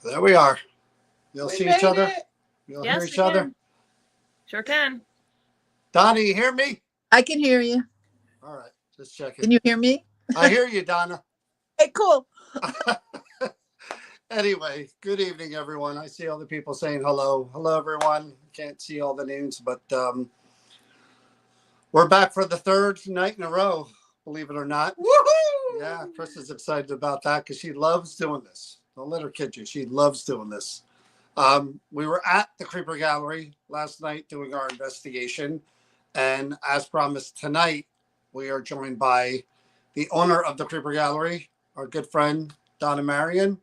There we are. You'll We see each other. made it. You'll Yes, hear we each other. can. Sure can. Donna, you hear me? I can hear you. All right, just checking. Can you hear me? I hear you, Donna. Hey, cool. Anyway, good evening, everyone. I see all the people saying hello. Hello, everyone. Can't see all the names, but we're back for the third night in a row, believe it or not. Woohoo! Yeah, Chris is excited about that because she loves doing this. Don't let her kid you. She loves doing this. We were at the Creeper Gallery last night doing our investigation. And as promised, tonight we are joined by the owner of the Creeper Gallery, our good friend, Donna Marion.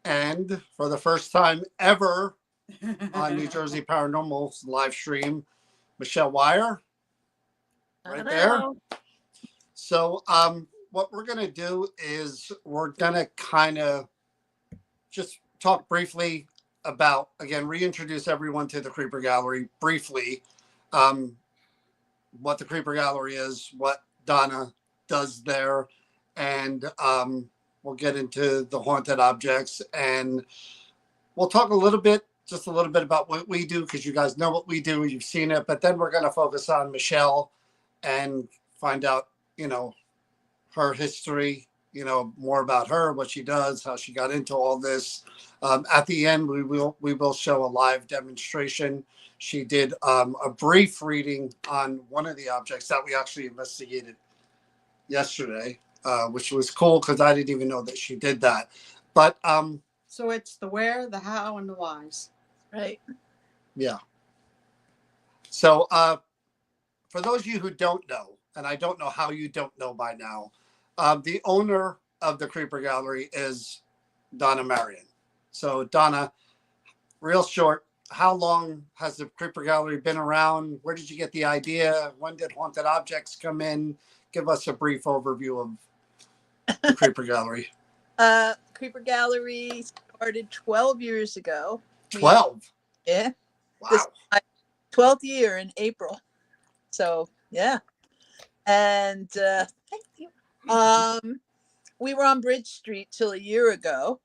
And for the first time ever on New Jersey Paranormal's live stream, Michelle Wire. Right there. Hello. So what we're going to do is we're going to kind of just talk briefly about, again, reintroduce everyone to the Creeper Gallery briefly, what the Creeper Gallery is, what Donna does there, and we'll get into the haunted objects, and we'll talk just a little bit about what we do, because you guys know what we do, you've seen it, but then we're going to focus on Michelle and find out, her history, more about her, what she does, how she got into all this. At the end, we will show a live demonstration. She did a brief reading on one of the objects that we actually investigated yesterday, which was cool because I didn't even know that she did that. But so it's the where, the how, and the whys. Right. Yeah. So for those of you who don't know, and I don't know how you don't know by now, the owner of the Creeper Gallery is Donna Marion. So Donna, real short, how long has the Creeper Gallery been around? Where did you get the idea? When did haunted objects come in? Give us a brief overview of the Creeper Gallery. Creeper Gallery started 12 years ago. 12? Yeah. Wow. This is my 12th year in April. So, yeah. And thank you. We were on Bridge Street till a year ago.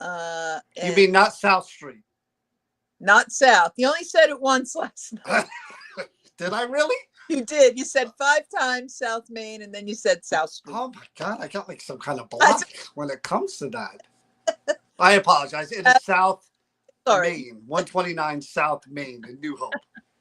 You mean not South Street? Not South. You only said it once last night. Did I really? You did. You said 5 times South Main, and then you said South Street. Oh my God, I got like some kind of block when it comes to that. I apologize. It is South Main, 129 South Main in New Hope.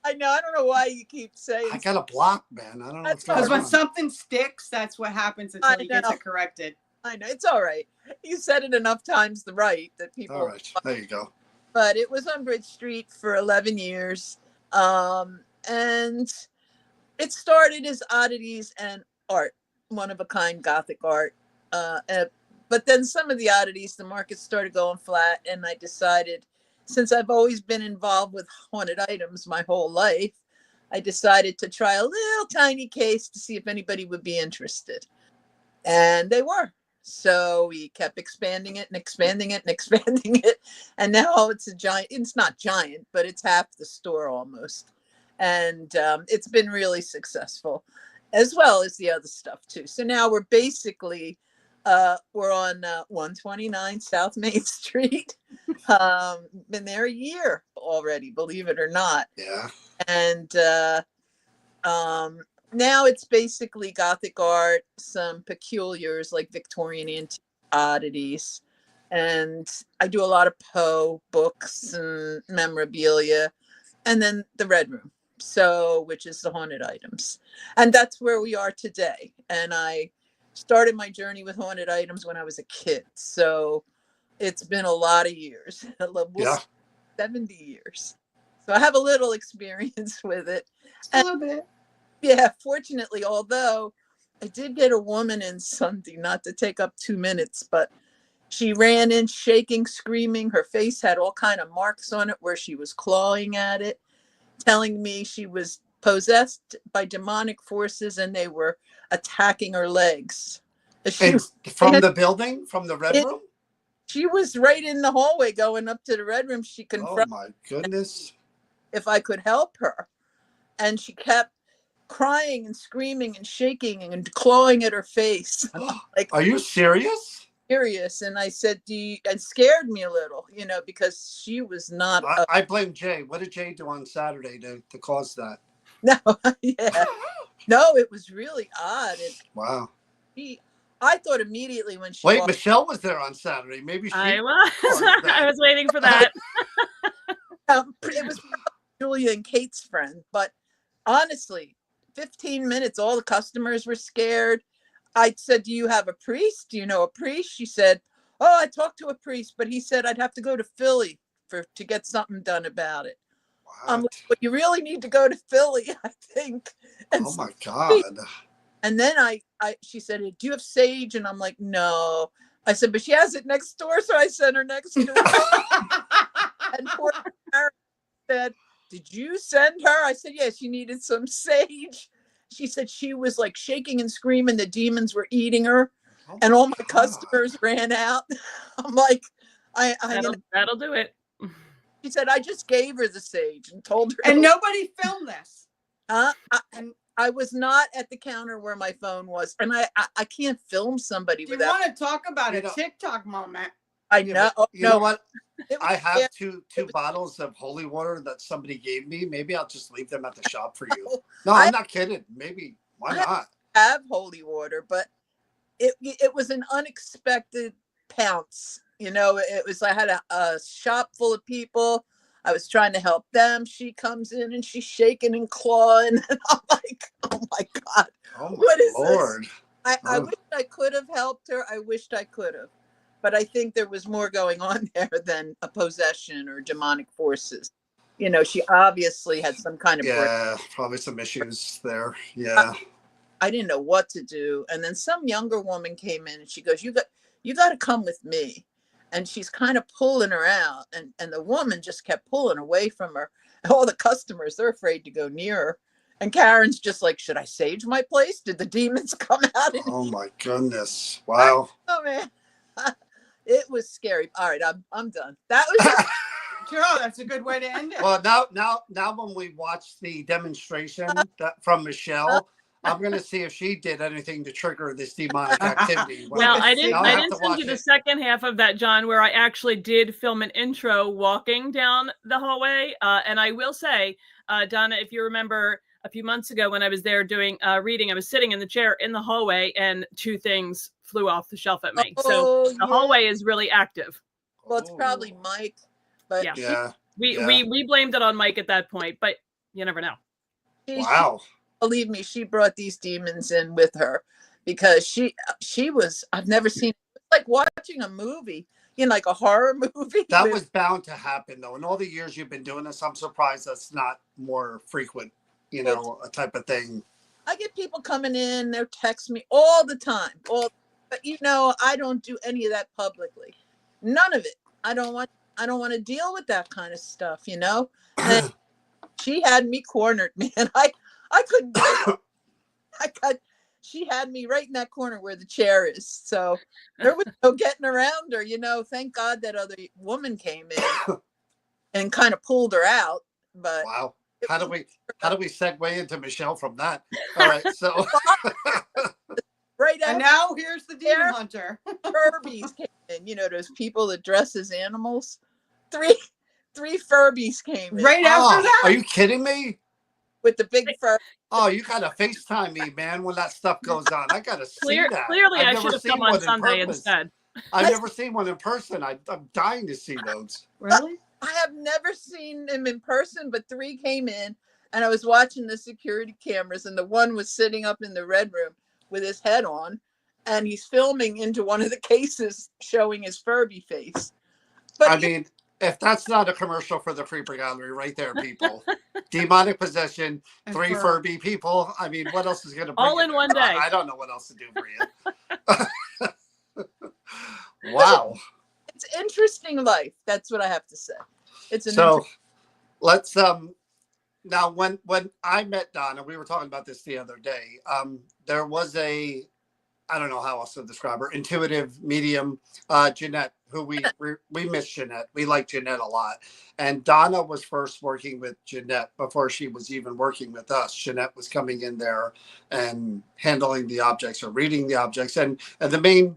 I know. I don't know why you keep saying. I got a block, man. I don't know what's That's going Because on. when something sticks, that's what happens until I he gets know. it corrected. I know it's all right. You said it enough times right that people. All right, there you go. But it was on Bridge Street for 11 years, and it started as oddities and art, one of a kind Gothic art. But then some of the oddities, the market started going flat, and I decided, since I've always been involved with haunted items my whole life, I decided to try a little tiny case to see if anybody would be interested. And they were. So we kept expanding it and expanding it and expanding it. And now it's a giant, it's not giant, but it's half the store almost. And it's been really successful, as well as the other stuff too. So now we're basically, we're on 129 South Main Street. Been there a year already, believe it or not. Yeah. And now it's basically Gothic art, some peculiars like Victorian antique oddities. And I do a lot of Poe books and memorabilia. And then the Red Room, so which is the haunted items. And that's where we are today. And I started my journey with haunted items when I was a kid. So it's been a lot of years. Yeah. 70 years. So I have a little experience with it. Just a little bit. Yeah, fortunately, although I did get a woman in Sunday, not to take up 2 minutes, but she ran in shaking, screaming. Her face had all kind of marks on it where she was clawing at it, telling me she was possessed by demonic forces and they were attacking her legs. And from the building, from the Red Room? She was right in the hallway going up to the Red Room. She Oh confronted my goodness. if I could help her. And she kept crying and screaming and shaking and clawing at her face. Like, are you serious? Serious. And I said, it scared me a little, because she was not. I blame Jay. What did Jay do on Saturday to cause that? No, yeah. No, it was really odd. Wow. I thought immediately when she Wait, Michelle was there on Saturday. Maybe she I was. I was waiting for that. It was Julia and Kate's friend, but honestly, 15 minutes, all the customers were scared. I said, do you have a priest? Do you know a priest? She said, oh, I talked to a priest, but he said I'd have to go to Philly to get something done about it. I'm like, well, you really need to go to Philly, I think. And oh my God. And then she said, do you have sage? And I'm like, no. I said, but she has it next door. So I sent her next door. And poor Karen said, did you send her? I said, yes, she needed some sage. She said she was like shaking and screaming. The demons were eating her. Oh and all my customers ran out. I'm like, that'll do it. She said, I just gave her the sage and told her. And nobody filmed this. I was not at the counter where my phone was. And I can't film somebody Do you without. want to talk about a TikTok moment? I know. You know what? I have two bottles of holy water that somebody gave me. Maybe I'll just leave them at the shop for you. No, I'm not kidding. Maybe. Why not? I have holy water, but it was an unexpected pounce. It was, I had a shop full of people. I was trying to help them. She comes in and she's shaking and clawing. And I'm like, oh my God. Oh my what is Lord. This? I wished I could have helped her. I wished I could have. But I think there was more going on there than a possession or demonic forces. She obviously had some kind of probably some issues there. Yeah. I didn't know what to do. And then some younger woman came in and she goes, you got to come with me. And she's kind of pulling her out. And the woman just kept pulling away from her. And all the customers, they're afraid to go near her. And Karen's just like, should I sage my place? Did the demons come out? Oh my goodness. Wow. Oh man. It was scary. All right, I'm done. That was Carol, that's a good way to end it. Well, now when we watch the demonstration from Michelle, I'm going to see if she did anything to trigger this demonic activity. Well, I didn't send you the second half of that, John, where I actually did film an intro walking down the hallway. And I will say, Donna, if you remember a few months ago when I was there doing reading, I was sitting in the chair in the hallway and two things flew off the shelf at me. So the hallway is really active. Well, it's probably Mike, but we blamed it on Mike at that point. But You never know. Wow. Believe me, she brought these demons in with her because she was, I've never seen, like watching a movie, like a horror movie. That was bound to happen, though. In all the years you've been doing this, I'm surprised that's not more frequent, a type of thing. I get people coming in, they'll text me all the time. But I don't do any of that publicly. None of it. I don't want to deal with that kind of stuff, And she had me cornered, man. I couldn't she had me right in that corner where the chair is. So there was no getting around her, Thank God that other woman came in and kind of pulled her out. But wow. How do we segue into Michelle from that? All right, so right after, and now here's the demon hunter. Furbies came in, those people that dress as animals. Three Furbies came in. Right after that? Are you kidding me? With the big fur. Oh, you gotta FaceTime me, man, when that stuff goes on. I gotta see that. Clearly, I should have come on Sunday instead. I've never seen one in person. I'm dying to see those. Really? I have never seen them in person, but 3 came in, and I was watching the security cameras, and the one was sitting up in the red room with his head on, and he's filming into one of the cases showing his Furby face. But I mean, if that's not a commercial for the Creeper Gallery right there, people. Demonic possession, 3 Furby people. I mean, what else is going to bring all in one day? I don't know what else to do for you. Wow. It's interesting life. That's what I have to say. Let's now when I met Donna, we were talking about this the other day. There was I don't know how else to describe her, intuitive medium, Jeanette, who we miss Jeanette. We like Jeanette a lot. And Donna was first working with Jeanette before she was even working with us. Jeanette was coming in there and handling the objects or reading the objects. And the main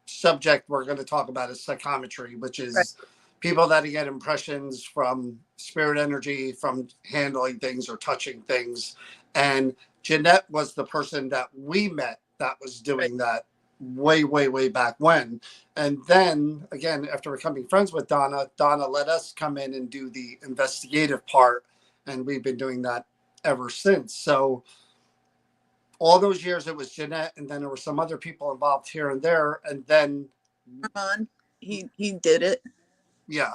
subject we're going to talk about is psychometry, which is people that get impressions from spirit energy, from handling things or touching things. And Jeanette was the person that we met that was doing that way, way, way back when. And then again, after becoming friends with Donna let us come in and do the investigative part. And we've been doing that ever since. So all those years it was Jeanette, and then there were some other people involved here and there. And then he did it. Yeah.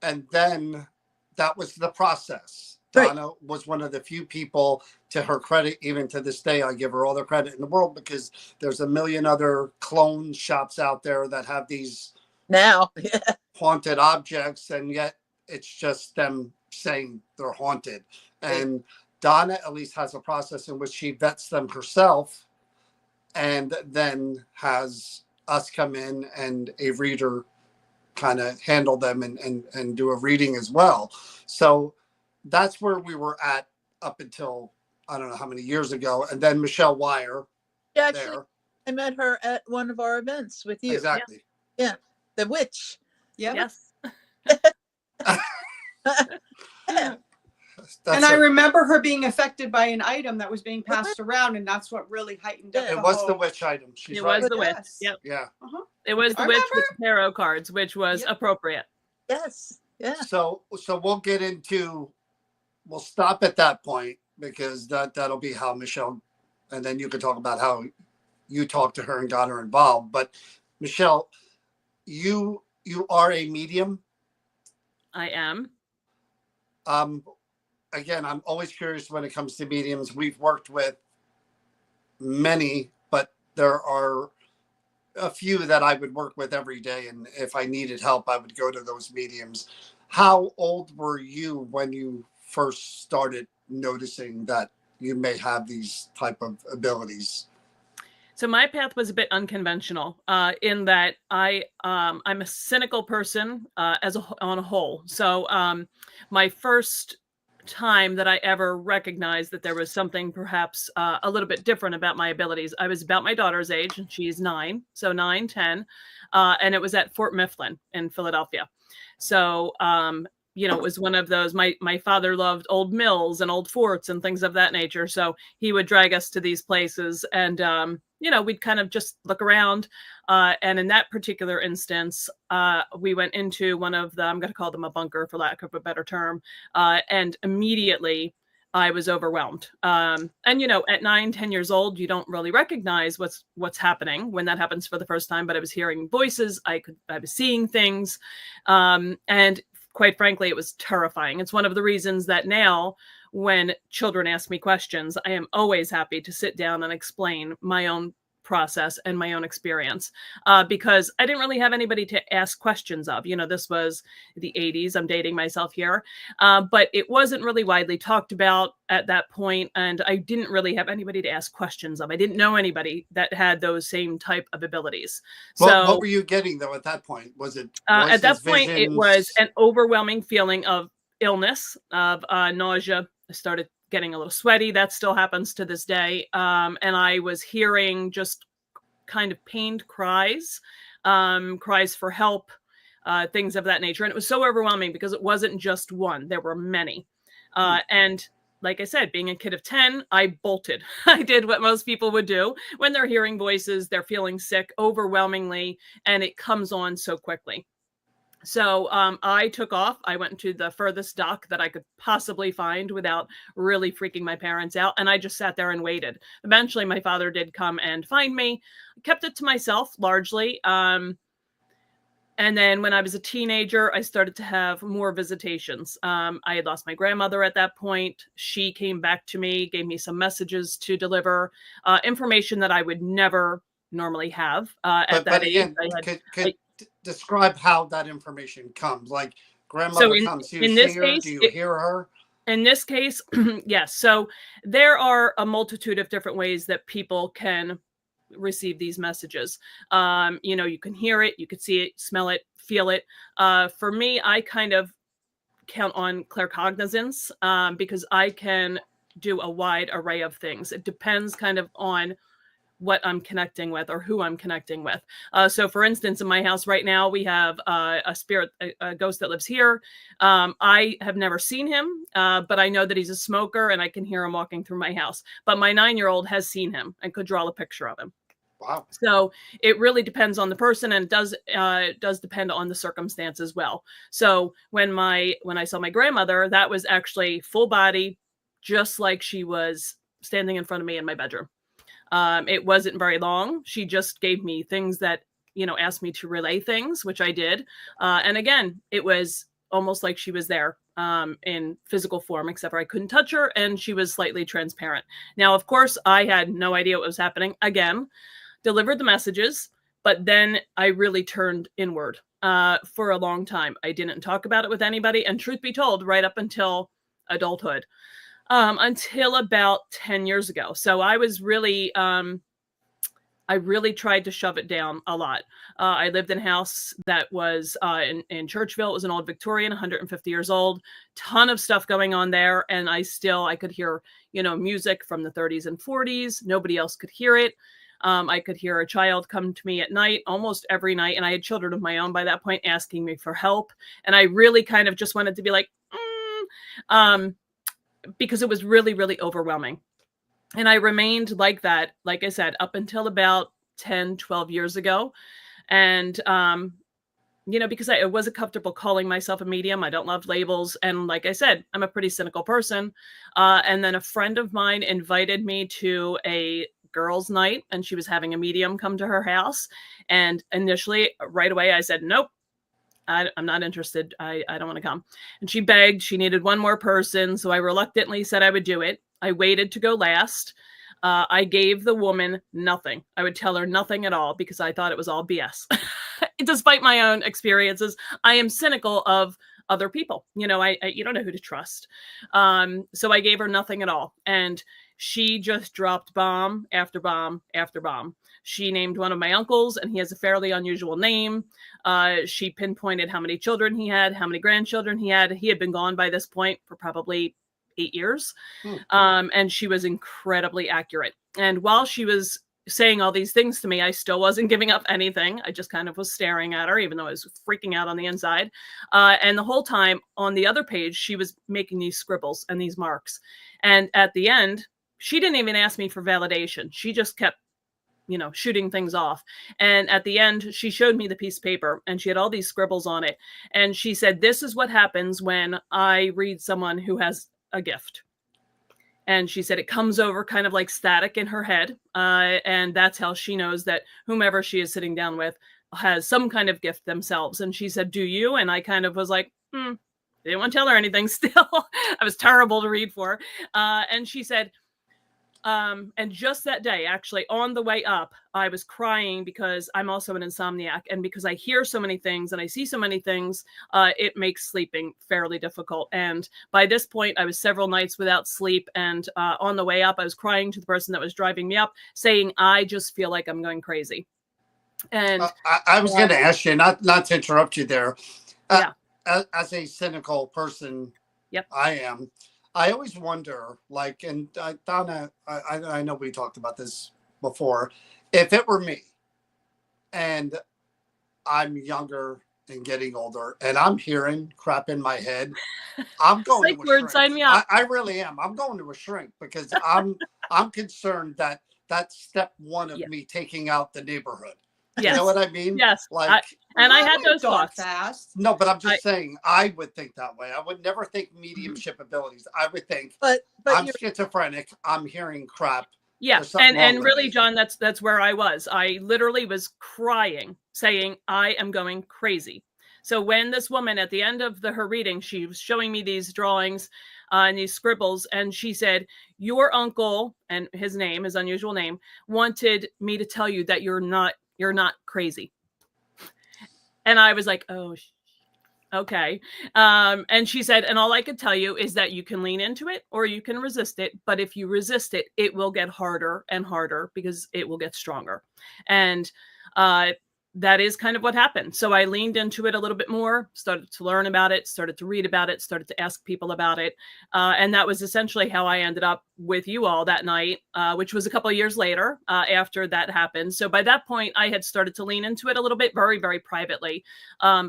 And then that was the process. Donna was one of the few people, to her credit, even to this day, I give her all the credit in the world, because there's a million other clone shops out there that have these now haunted objects, and yet it's just them saying they're haunted. And Donna at least has a process in which she vets them herself and then has us come in and a reader kind of handle them and do a reading as well. So that's where we were at up until I don't know how many years ago. And then Michelle Wire. Yeah, actually, I met her at one of our events with you. Exactly. Yeah. The witch. Yeah. Yes. And I remember her being affected by an item that was being passed around, and that's what really heightened up. It was the witch item. It was the witch. Yep. Yeah. It was the witch with the tarot cards, which was appropriate. Yes. Yeah. So we'll get into. We'll stop at that point, because that'll be how Michelle, and then you can talk about how you talked to her and got her involved. But Michelle, you are a medium. I am. Again, I'm always curious when it comes to mediums. We've worked with many, but there are a few that I would work with every day. And if I needed help, I would go to those mediums. How old were you when you first started noticing that you may have these type of abilities? So my path was a bit unconventional in that I'm a cynical person on a whole. So my first time that I ever recognized that there was something perhaps a little bit different about my abilities, I was about my daughter's age, and she's 9, so 9, 10, and it was at Fort Mifflin in Philadelphia. So you know, it was one of those, my father loved old mills and old forts and things of that nature. So he would drag us to these places and, you know, we'd kind of just look around. And in that particular instance, we went into one of the, I'm going to call them a bunker for lack of a better term. And immediately I was overwhelmed. And, you know, at 9, 10 years old, you don't really recognize what's happening when that happens for the first time, but I was hearing voices. I was seeing things. And quite frankly, it was terrifying. It's one of the reasons that now when children ask me questions, I am always happy to sit down and explain my own process and my own experience, because I didn't really have anybody to ask questions of. You know, this was the 80s. I'm dating myself here, but it wasn't really widely talked about at that point, and I didn't really have anybody to ask questions of. I didn't know anybody that had those same type of abilities. So what were you getting though at that point? Was it at that point visions? It was an overwhelming feeling of illness, of nausea. I started getting a little sweaty. That still happens to this day. And I was hearing just kind of pained cries, cries for help, things of that nature. And it was so overwhelming because it wasn't just one, there were many. And like I said, being a kid of 10, I bolted. I did what most people would do when they're hearing voices, they're feeling sick overwhelmingly, and it comes on so quickly. So I took off. I went to the furthest dock that I could possibly find without really freaking my parents out. And I just sat there and waited. Eventually, my father did come and find me. I kept it to myself largely. And then when I was a teenager, I started to have more visitations. I had lost my grandmother at that point. She came back to me, gave me some messages to deliver, information that I would never normally have at that age. Describe how that information comes. Like grandmother comes, do you see her? Do you hear her? In this case, yes. So there are a multitude of different ways that people can receive these messages. You know, you can hear it, you can see it, smell it, feel it. For me, I kind of count on claircognizance, because I can do a wide array of things. It depends kind of on what I'm connecting with or who I'm connecting with. So for instance, in my house right now, we have a spirit, a ghost that lives here. I have never seen him, but I know that he's a smoker and I can hear him walking through my house. But my 9-year-old has seen him and could draw a picture of him. Wow. So it really depends on the person, and it does depend on the circumstance as well. So when I saw my grandmother, that was actually full body, just like she was standing in front of me in my bedroom. It wasn't very long. She just gave me things that, you know, asked me to relay things, which I did. And again, it was almost like she was there in physical form, except for I couldn't touch her and she was slightly transparent. Now, of course, I had no idea what was happening. Again, delivered the messages, but then I really turned inward for a long time. I didn't talk about it with anybody. And truth be told, right up until adulthood. Until about 10 years ago. So I was really, I really tried to shove it down a lot. I lived in a house that was in Churchville. It was an old Victorian, 150 years old, ton of stuff going on there. And I could hear, you know, music from the 30s and 40s. Nobody else could hear it. I could hear a child come to me at night, almost every night. And I had children of my own by that point asking me for help. And I really kind of just wanted to be like, because it was really, really overwhelming. And I remained like that, like I said, up until about 10, 12 years ago. And, you know, because I wasn't comfortable calling myself a medium. I don't love labels. And like I said, I'm a pretty cynical person. And then a friend of mine invited me to a girls' night, and she was having a medium come to her house. And initially, right away, I said, nope. I'm not interested. I don't want to come. And she begged. She needed one more person. So I reluctantly said I would do it. I waited to go last. I gave the woman nothing. I would tell her nothing at all because I thought it was all BS. Despite my own experiences, I am cynical of other people. You know, you don't know who to trust. So I gave her nothing at all. And she just dropped bomb after bomb after bomb. She named one of my uncles, and he has a fairly unusual name. She pinpointed how many children he had, how many grandchildren he had. He had been gone by this point for probably 8 years. And she was incredibly accurate. And while she was saying all these things to me, I still wasn't giving up anything. I just kind of was staring at her, even though I was freaking out on the inside. And the whole time on the other page, she was making these scribbles and these marks. And at the end, she didn't even ask me for validation. She just kept, shooting things off. And at the end, she showed me the piece of paper and she had all these scribbles on it. And she said, this is what happens when I read someone who has a gift. And she said it comes over kind of like static in her head. And that's how she knows that whomever she is sitting down with has some kind of gift themselves. And she said, do you? And I kind of was like, didn't want to tell her anything still. I was terrible to read for. And she said, and just that day, actually, on the way up, I was crying because I'm also an insomniac. And because I hear so many things and I see so many things, it makes sleeping fairly difficult. And by this point, I was several nights without sleep. And on the way up, I was crying to the person that was driving me up, saying, I just feel like I'm going crazy. And I was going to ask you, not to interrupt you there. Yeah. As a cynical person, yep. I always wonder, like, and Donna, I know we talked about this before. If it were me and I'm younger and getting older and I'm hearing crap in my head, I'm going to a shrink. Sign me up. I really am. I'm going to a shrink because I'm concerned that that's step one of me taking out the neighborhood. Yes. You know what I mean? Yes. Like, I had those thoughts. Fast. No, but I'm just saying, I would think that way. I would never think mediumship abilities. I would think, but I'm schizophrenic. I'm hearing crap. Yeah, and really, John, that's where I was. I literally was crying, saying, I am going crazy. So when this woman at the end of her reading, she was showing me these drawings and these scribbles, and she said, your uncle, and his unusual name, wanted me to tell you that you're not crazy. And I was like, oh, okay. And she said, and all I could tell you is that you can lean into it or you can resist it. But if you resist it, it will get harder and harder because it will get stronger. And that is kind of what happened. So I leaned into it a little bit more, started to learn about it, started to read about it, started to ask people about it. And that was essentially how I ended up with you all that night, which was a couple of years later after that happened. So by that point, I had started to lean into it a little bit, very, very privately,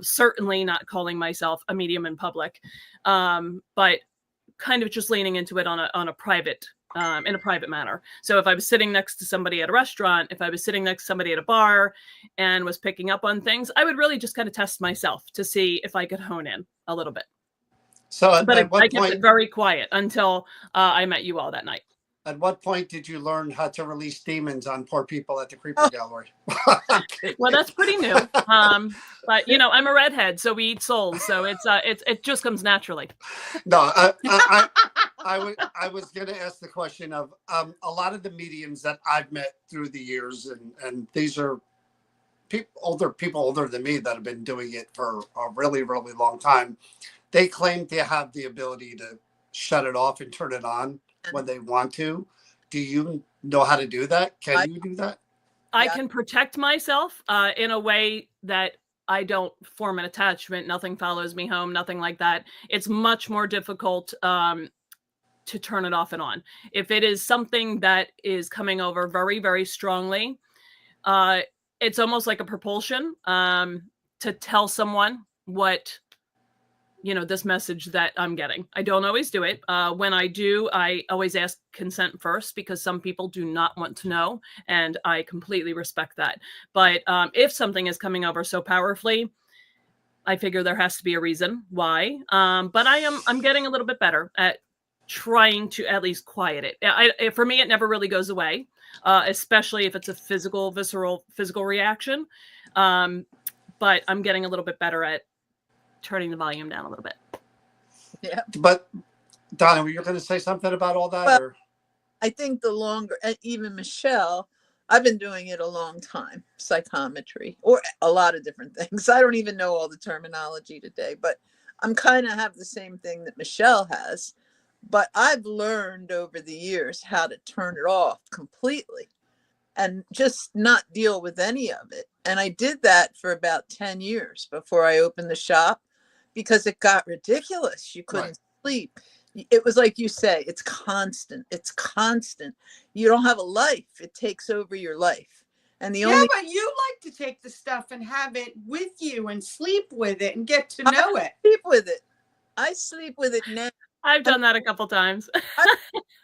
certainly not calling myself a medium in public, but kind of just leaning into it on a private in a private manner. So if I was sitting next to somebody at a restaurant, if I was sitting next to somebody at a bar and was picking up on things, I would really just kind of test myself to see if I could hone in a little bit. So I kept it very quiet until I met you all that night. At what point did you learn how to release demons on poor people at the Creeper Gallery? Well, that's pretty new. But I'm a redhead, so we eat souls. So it just comes naturally. No, I was going to ask the question of a lot of the mediums that I've met through the years, and these are people older than me that have been doing it for a really, really long time. They claim to have the ability to shut it off and turn it on when they want to. Do you know how to do that? Can you do that? I can protect myself in a way that I don't form an attachment. Nothing follows me home, nothing like that. It's much more difficult to turn it off and on. If it is something that is coming over very, very strongly, it's almost like a propulsion to tell someone what this message that I'm getting. I don't always do it. When I do, I always ask consent first because some people do not want to know, and I completely respect that. But if something is coming over so powerfully, I figure there has to be a reason why. But I'm getting a little bit better at trying to at least quiet it. For me, it never really goes away, especially if it's a visceral reaction. But I'm getting a little bit better at turning the volume down a little bit. Yeah. But Donna, were you going to say something about all that? Well, I think the longer, and even Michelle, I've been doing it a long time, psychometry, or a lot of different things. I don't even know all the terminology today, but I'm kind of have the same thing that Michelle has. But I've learned over the years how to turn it off completely and just not deal with any of it. And I did that for about 10 years before I opened the shop, because it got ridiculous. You couldn't sleep. it was like you say, it's constant. It's constant. You don't have a life. It takes over your life. And the only but you like to take the stuff and have it with you and sleep with it and get to know it. Sleep with it. I sleep with it now. I've done that a couple times.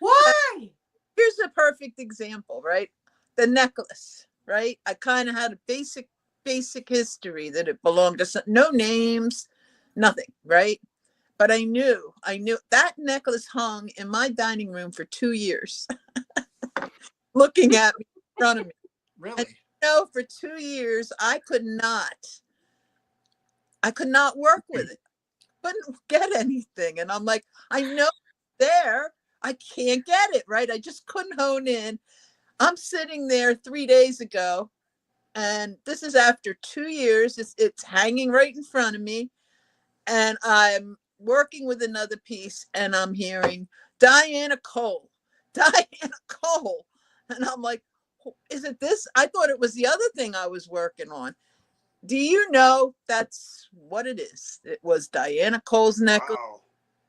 Why? Here's a perfect example, right? The necklace, right? I kind of had a basic history that it belonged to no names, nothing, right? But I knew that necklace hung in my dining room for 2 years, looking at me in front of me. Really? And, for 2 years, I could not work with it. Couldn't get anything. And I'm like, I know there, I can't get it, right? I just couldn't hone in. I'm sitting there 3 days ago, and this is after 2 years. It's hanging right in front of me. And I'm working with another piece, and I'm hearing Diana Cole. And I'm like, is it this? I thought it was the other thing I was working on. Do you know that's what it is? It was Diana Cole's necklace. Wow.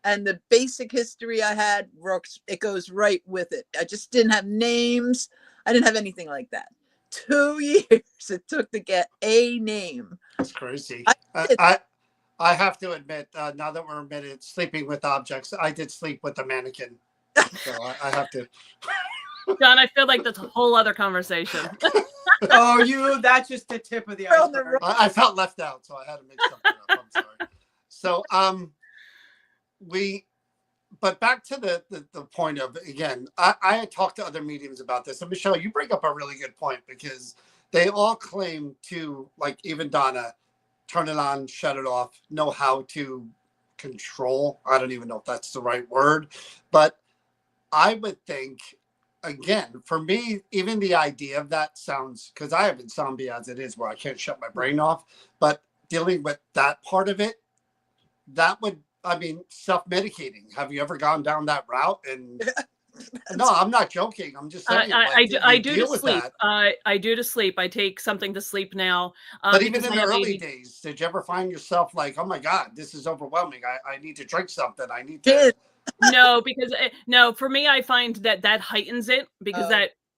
And the basic history I had works. It goes right with it. I just didn't have names. I didn't have anything like that. 2 years it took to get a name. That's crazy. I have to admit, now that we're admitted sleeping with objects, I did sleep with a mannequin. So I have to. John, I feel like that's a whole other conversation. That's just the tip of the iceberg. I felt left out, so I had to make something up. I'm sorry. So, but back to the point of, again, I had talked to other mediums about this. And Michelle, you bring up a really good point, because they all claim to, like even Donna, turn it on, shut it off, know how to control. I don't even know if that's the right word, but I would think, again, for me, even the idea of that sounds, because I have insomnia as it is, where I can't shut my brain off, but dealing with that part of it, that would, I mean, self-medicating. Have you ever gone down that route? And no, I'm not joking. I'm just saying. I do to sleep. I do to sleep. I take something to sleep now. But even in the early days, did you ever find yourself like, oh my God, this is overwhelming. I need to drink something. I need to. No, because for me, I find that heightens it, because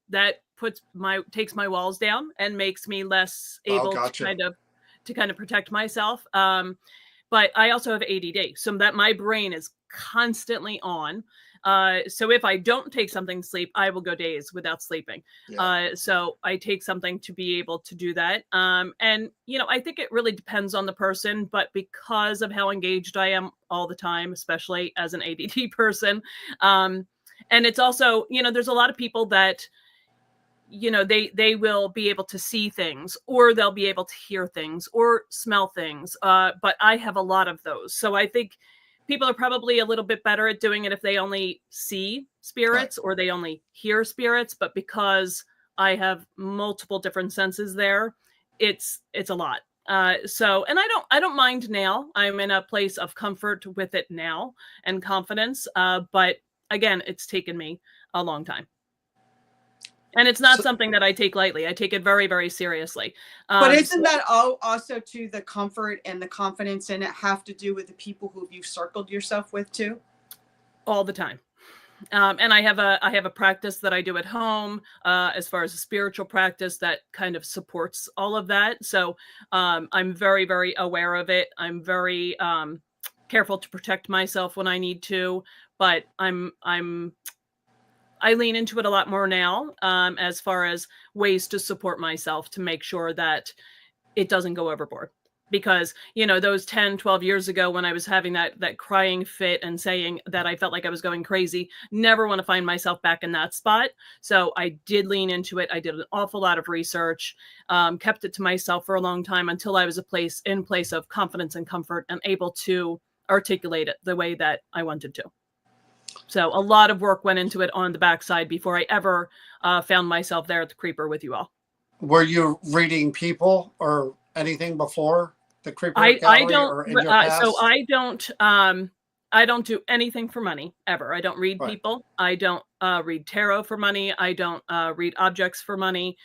that takes my walls down and makes me less able to kind of protect myself. But I also have ADD, so that my brain is constantly on. So if I don't take something to sleep, I will go days without sleeping. Yeah. So I take something to be able to do that. And, I think it really depends on the person, but because of how engaged I am all the time, especially as an ADD person. And it's also, there's a lot of people that, they will be able to see things, or they'll be able to hear things or smell things. But I have a lot of those. So I think people are probably a little bit better at doing it if they only see spirits or they only hear spirits. But because I have multiple different senses there, it's a lot. And I don't mind now. I'm in a place of comfort with it now and confidence. But again, it's taken me a long time. And it's not something that I take lightly. I take it very, very seriously. But isn't that also to the comfort and the confidence in it have to do with the people who you've circled yourself with too? All the time. And I have a practice that I do at home as far as a spiritual practice that kind of supports all of that. So I'm very, very aware of it. I'm very careful to protect myself when I need to, but I lean into it a lot more now as far as ways to support myself to make sure that it doesn't go overboard. Because, those 10, 12 years ago when I was having that crying fit and saying that I felt like I was going crazy, never want to find myself back in that spot. So I did lean into it. I did an awful lot of research, kept it to myself for a long time until I was in place of confidence and comfort and able to articulate it the way that I wanted to. So a lot of work went into it on the backside before I ever found myself there at the Creeper with you all. Were you reading people or anything before the Creeper I gallery don't. or in your past? So I don't do anything for money ever. I don't read people. I don't read tarot for money. I don't read objects for money.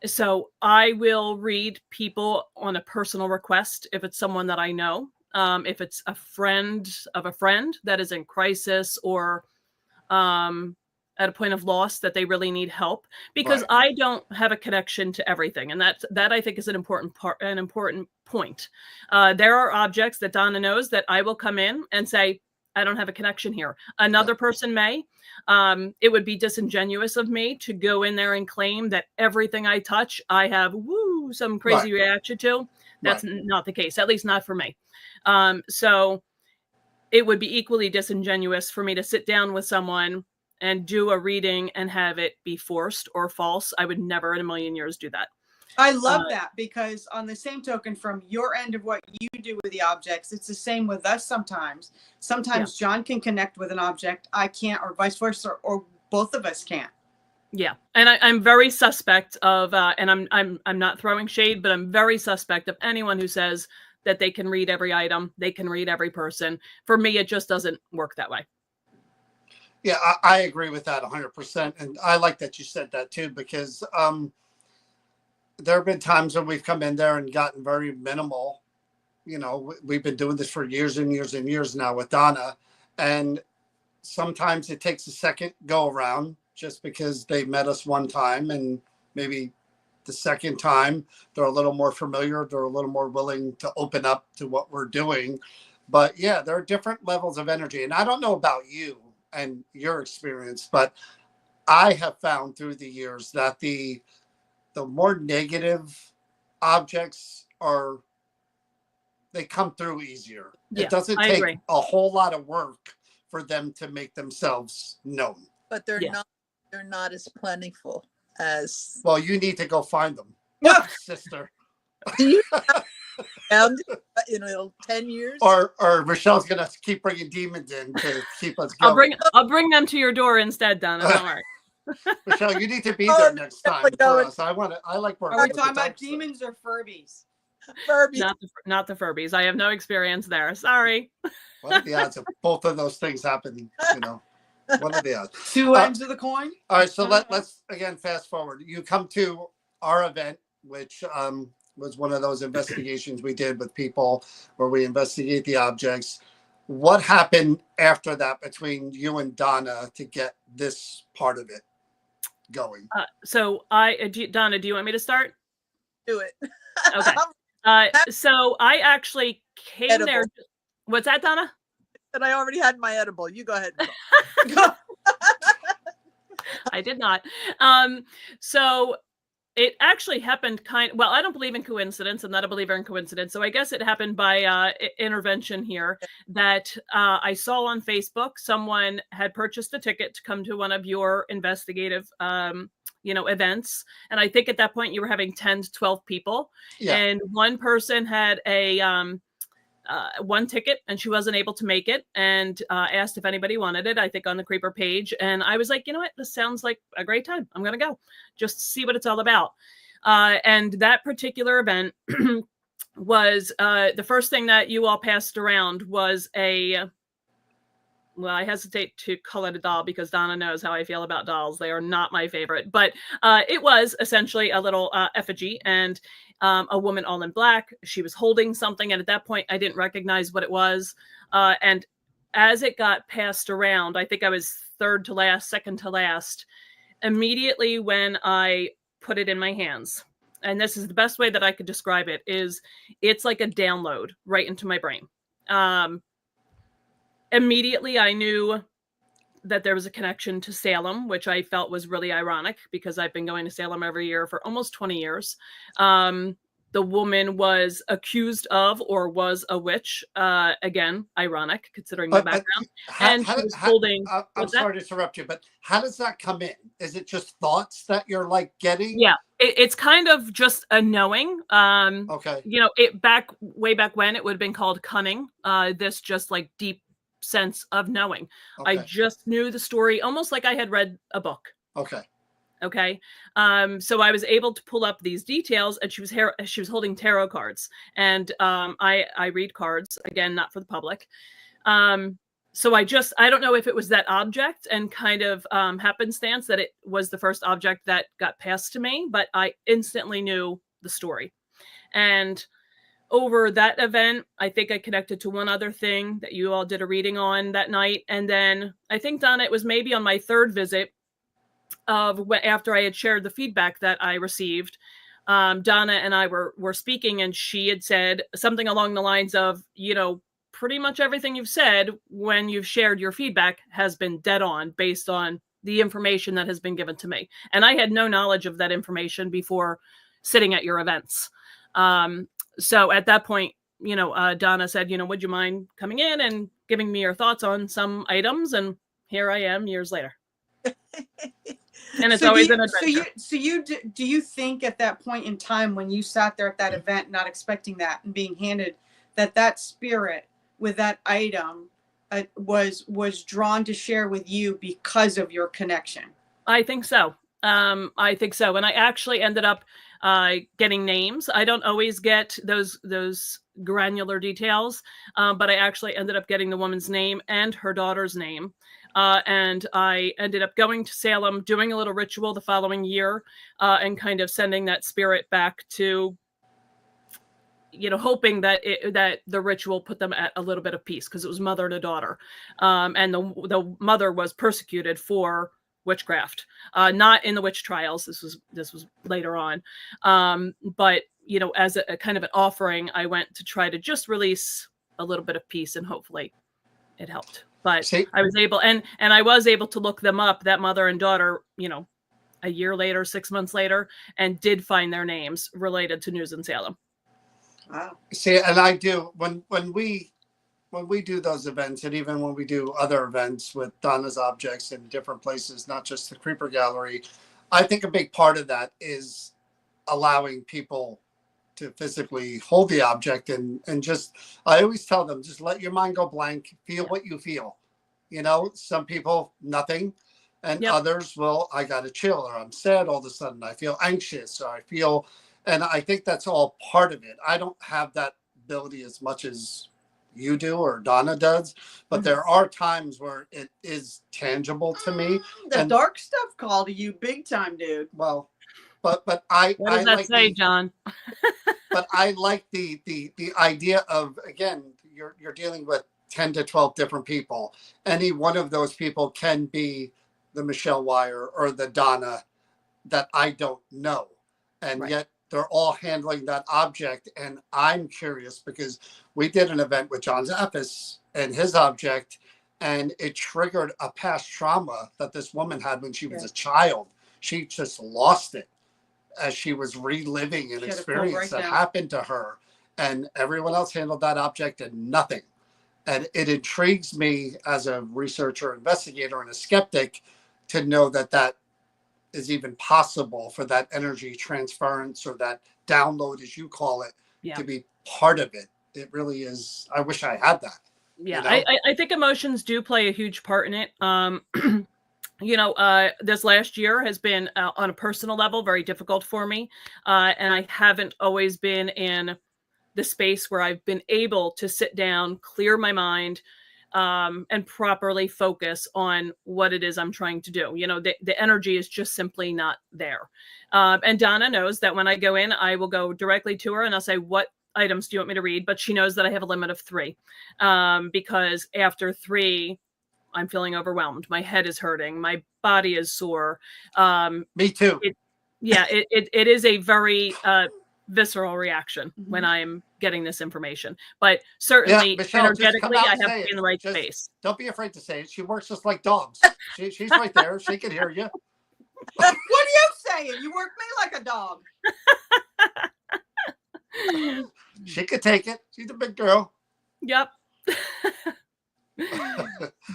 So I will read people on a personal request if it's someone that I know. if it's a friend of a friend that is in crisis or at a point of loss that they really need help, because Right. I don't have a connection to everything. And that I think is an important point. There are objects that Donna knows that I will come in and say, I don't have a connection here. Another person may. It would be disingenuous of me to go in there and claim that everything I touch, I have some crazy reaction to. That's not the case, at least not for me. So it would be equally disingenuous for me to sit down with someone and do a reading and have it be forced or false. I would never in a million years do that. I love that, because on the same token, from your end of what you do with the objects, it's the same with us sometimes. Sometimes John can connect with an object, I can't, or vice versa, or both of us can't. Yeah, and I'm very suspect of, and I'm not throwing shade, but I'm very suspect of anyone who says that they can read every item, they can read every person. For me, it just doesn't work that way. Yeah, I agree with that 100%. And I like that you said that too, because there have been times when we've come in there and gotten very minimal. You know, we've been doing this for years and years and years now with Donna. And sometimes it takes a second go around just because they met us one time, and maybe the second time they're a little more familiar. They're a little more willing to open up to what we're doing. But yeah, there are different levels of energy. And I don't know about you and your experience, but I have found through the years that the more negative objects they come through easier. Yeah, it doesn't I take agree. a whole lot of work for them to make themselves known. But they're not as plentiful as. Well, you need to go find them, sister. Do you found in 10 years? Or Michelle's gonna keep bringing demons in to keep us going. I'll bring them to your door instead, Donna. Don't worry. Michelle, you need to be there next time for us. I like working. Are we talking about demons or Furbies? Furbies. Not the Furbies. I have no experience there. Sorry. What are the odds of both of those things happen? What are the odds? Two ends of the coin. All right, so let's again fast forward. You come to our event, which was one of those investigations we did with people where we investigate the objects. What happened after that between you and Donna to get this part of it going? So Donna, do you want me to start? Do it. Okay. So I actually came there. What's that, Donna? And I already had my edible. You go ahead. I did not. So it actually happened well, I don't believe in coincidence. I'm not a believer in coincidence. So I guess it happened by intervention here that I saw on Facebook someone had purchased a ticket to come to one of your investigative events. And I think at that point you were having 10 to 12 people. Yeah. And one person had a one ticket and she wasn't able to make it, and asked if anybody wanted it, I think on the Creeper page. And I was like, you know what, this sounds like a great time. I'm going to go just see what it's all about. And that particular event was the first thing that you all passed around was I hesitate to call it a doll because Donna knows how I feel about dolls. They are not my favorite, but it was essentially a little effigy and a woman all in black. She was holding something, and at that point I didn't recognize what it was. And as it got passed around, I think I was second to last, immediately when I put it in my hands. And this is the best way that I could describe it, is it's like a download right into my brain. Immediately, I knew that there was a connection to Salem, which I felt was really ironic because I've been going to Salem every year for almost 20 years. The woman was accused of or was a witch. Again, ironic considering my background. And she was holding... I'm sorry to interrupt you, but how does that come in? Is it just thoughts that you're like getting? Yeah, it's kind of just a knowing. Okay. Way back when it would have been called cunning. This just like deep sense of knowing. Okay. I just knew the story almost like I had read a book. Okay. So I was able to pull up these details, and she was holding tarot cards, and I read cards, again, not for the public. So I don't know if it was that object and kind of happenstance that it was the first object that got passed to me, but I instantly knew the story. And over that event, I think I connected to one other thing that you all did a reading on that night. And then I think, Donna, it was maybe on my third visit after I had shared the feedback that I received. Donna and I were speaking, and she had said something along the lines of, pretty much everything you've said when you've shared your feedback has been dead on based on the information that has been given to me. And I had no knowledge of that information before sitting at your events. So at that point, Donna said, would you mind coming in and giving me your thoughts on some items? And here I am years later. And it's always an adventure. Do you think at that point in time when you sat there at that event, not expecting that and being handed that spirit with that item was drawn to share with you because of your connection? I think so. And I actually ended up getting names. I don't always get those granular details, but I actually ended up getting the woman's name and her daughter's name. And I ended up going to Salem, doing a little ritual the following year, and kind of sending that spirit back to, hoping that the ritual put them at a little bit of peace, because it was mother to daughter. And the mother was persecuted for witchcraft, not in the witch trials. This was later on. But, as a kind of an offering, I went to try to just release a little bit of peace, and hopefully it helped. But I was able, and I was able to look them up, that mother and daughter, a year later, 6 months later, and did find their names related to News in Salem. Wow. See, and I do when we do those events, and even when we do other events with Donna's objects in different places, not just the Creeper Gallery, I think a big part of that is allowing people to physically hold the object and just, I always tell them, just let your mind go blank, feel what you feel. Some people, nothing. And others, I got a chill, or I'm sad all of a sudden, I feel anxious, or I feel, and I think that's all part of it. I don't have that ability as much as you do or Donna does, but there are times where it is tangible to me. The dark stuff called to you big time, dude. Well, but I what does that say, John? But I like the idea of, again, you're dealing with 10 to 12 different people. Any one of those people can be the Michelle Wire or the Donna that I don't know, and yet they're all handling that object. And I'm curious because we did an event with John Zaffis and his object, and it triggered a past trauma that this woman had when she was a child. She just lost it as she was reliving an experience that happened to her, and everyone else handled that object and nothing. And it intrigues me as a researcher, investigator, and a skeptic to know that is even possible, for that energy transference or that download, as you call it, to be part of it. It really is. I wish I had that. Yeah, I think emotions do play a huge part in it. This last year has been on a personal level very difficult for me, and I haven't always been in the space where I've been able to sit down, clear my mind, and properly focus on what it is I'm trying to do. The energy is just simply not there. And Donna knows that when I go in, I will go directly to her and I'll say, what items do you want me to read? But she knows that I have a limit of 3, because after 3, I'm feeling overwhelmed. My head is hurting. My body is sore. Me too. It is a very visceral reaction when I'm getting this information. But certainly, Michelle, energetically, I have to be in the right space. Don't be afraid to say it. She works just like dogs. She's right there. She can hear you. What are you saying? You work me like a dog. She could take it. She's a big girl. Yep.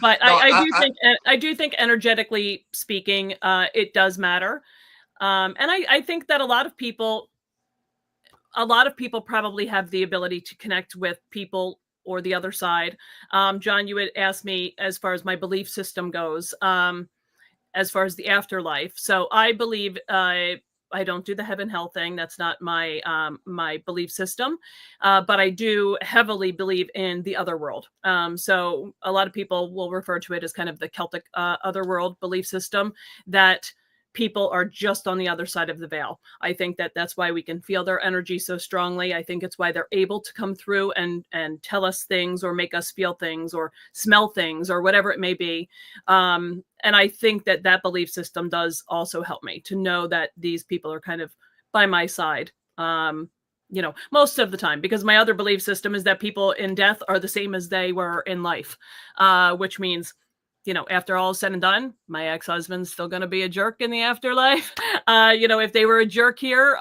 But no, I do think energetically speaking, it does matter. And I think that a lot of people probably have the ability to connect with people or the other side. John, you had asked me as far as my belief system goes, as far as the afterlife. So I believe I don't do the heaven hell thing. That's not my my belief system. But I do heavily believe in the other world. So a lot of people will refer to it as kind of the Celtic otherworld belief system, that people are just on the other side of the veil. I think that that's why we can feel their energy so strongly. I think it's why they're able to come through and tell us things or make us feel things or smell things or whatever it may be. And I think that that belief system does also help me to know that these people are kind of by my side, you know, most of the time, because my other belief system is that people in death are the same as they were in life, which means, you know, after all is said and done, my ex-husband's still going to be a jerk in the afterlife. You know, if they were a jerk here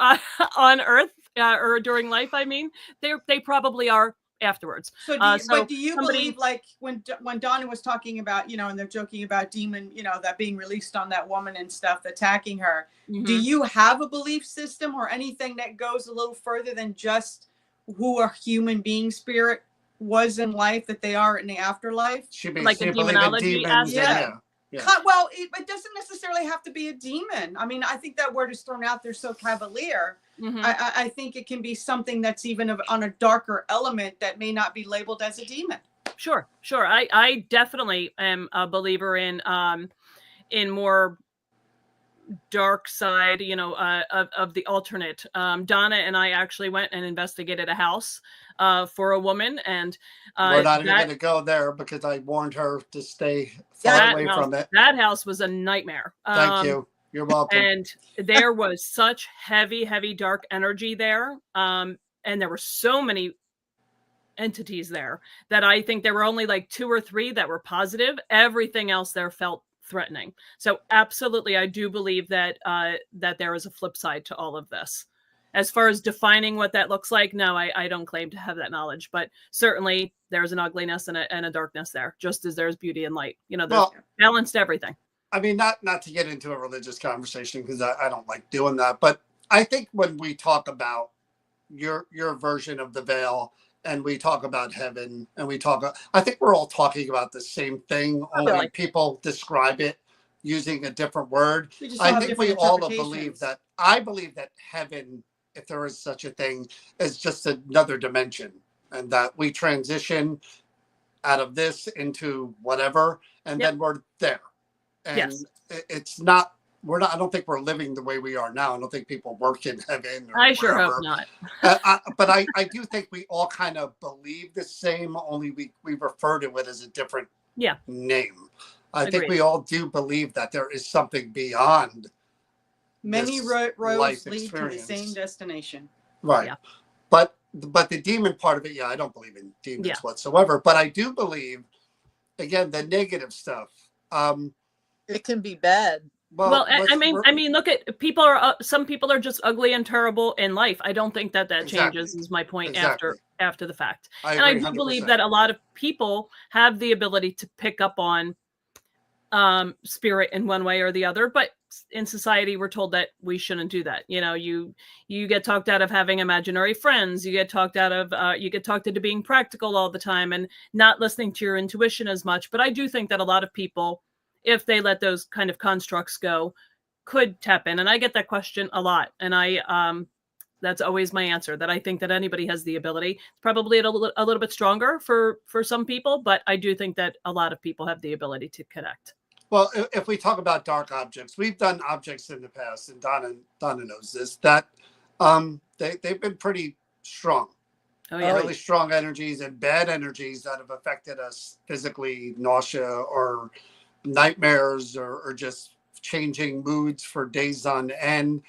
on Earth or during life, I mean, they probably are afterwards. So do you believe, like when Donna was talking about, you know, and they're joking about demon, you know, that being released on that woman and stuff, attacking her. Mm-hmm. Do you have a belief system or anything that goes a little further than just who a human being spirit was in life, that they are in the afterlife? Like the demonology aspect? Yeah. Well, it doesn't necessarily have to be a demon. I mean, I think that word is thrown out there so cavalier. Mm-hmm. I think it can be something that's even on a darker element that may not be labeled as a demon. Sure. I definitely am a believer in more dark side, you know, of the alternate. Donna and I actually went and investigated a house for a woman, and we're not even going to go there because I warned her to stay far away from it. That house was a nightmare. Thank you. You're welcome. And there was such heavy dark energy there, and there were so many entities there that I think there were only like 2 or 3 that were positive. Everything else there felt threatening. So absolutely, I do believe that that there is a flip side to all of this. As far as defining what that looks like, no, I don't claim to have that knowledge, but certainly there's an ugliness and a darkness there, just as there's beauty and light. You know, there's balanced everything. I mean, not to get into a religious conversation, because I don't like doing that, but I think when we talk about your version of the veil, and we talk about heaven, and I think we're all talking about the same thing, only people describe it using a different word. I think we all believe that. I believe that heaven, if there is such a thing, is just another dimension, and that we transition out of this into whatever, and then we're there. And it's not, I don't think we're living the way we are now. I don't think people work in heaven. I sure hope not. But I do think we all kind of believe the same, only we refer to it as a different name. I think we all do believe that there is something beyond. Many roads lead to the same destination. Right. Yeah. But the demon part of it, I don't believe in demons whatsoever. But I do believe, again, the negative stuff. It can be bad. Well, I mean, look at some people are just ugly and terrible in life. I don't think that changes, is my point. After the fact. I do 100%. Believe that a lot of people have the ability to pick up on spirit in one way or the other, but in society we're told that we shouldn't do that. You know, you get talked out of having imaginary friends, you get talked into being practical all the time and not listening to your intuition as much. But I do think that a lot of people, if they let those kind of constructs go, could tap in. And I get that question a lot, and that's always my answer, that I think that anybody has the ability, probably a little bit stronger for some people, but I do think that a lot of people have the ability to connect. Well, if we talk about dark objects, we've done objects in the past, and Donna knows this, that they've been pretty strong. Oh, yeah. Really strong energies and bad energies that have affected us physically, nausea or nightmares or just changing moods for days on end.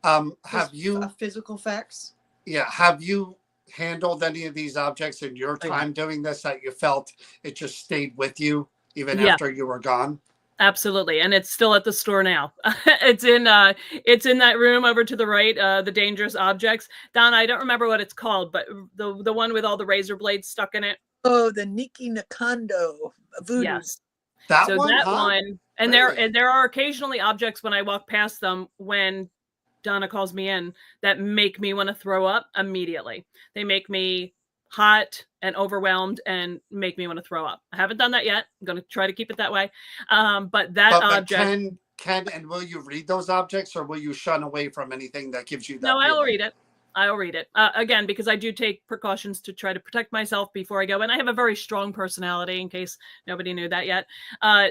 Have you physical effects? Yeah. Have you handled any of these objects in your time doing this that you felt it just stayed with you even after you were gone? Absolutely. And it's still at the store now. It's in that room over to the right, the dangerous objects. Donna, I don't remember what it's called, but the one with all the razor blades stuck in it. Oh, the Niki Nakando voodoo. Yes. That one. And really? there are occasionally objects when I walk past them, when Donna calls me in, that make me want to throw up immediately. They make me hot and overwhelmed and make me want to throw up. I haven't done that yet. I'm going to try to keep it that way. But object. Can and will you read those objects, or will you shun away from anything that gives you that? No, feeling? I'll read it. I'll read it. Again, because I do take precautions to try to protect myself before I go. And I have a very strong personality, in case nobody knew that yet.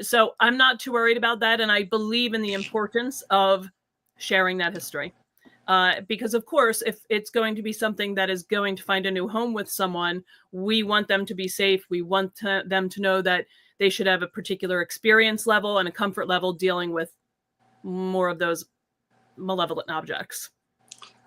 So I'm not too worried about that. And I believe in the importance of sharing that history. Because, of course, if it's going to be something that is going to find a new home with someone, we want them to be safe. We want them to know that they should have a particular experience level and a comfort level dealing with more of those malevolent objects.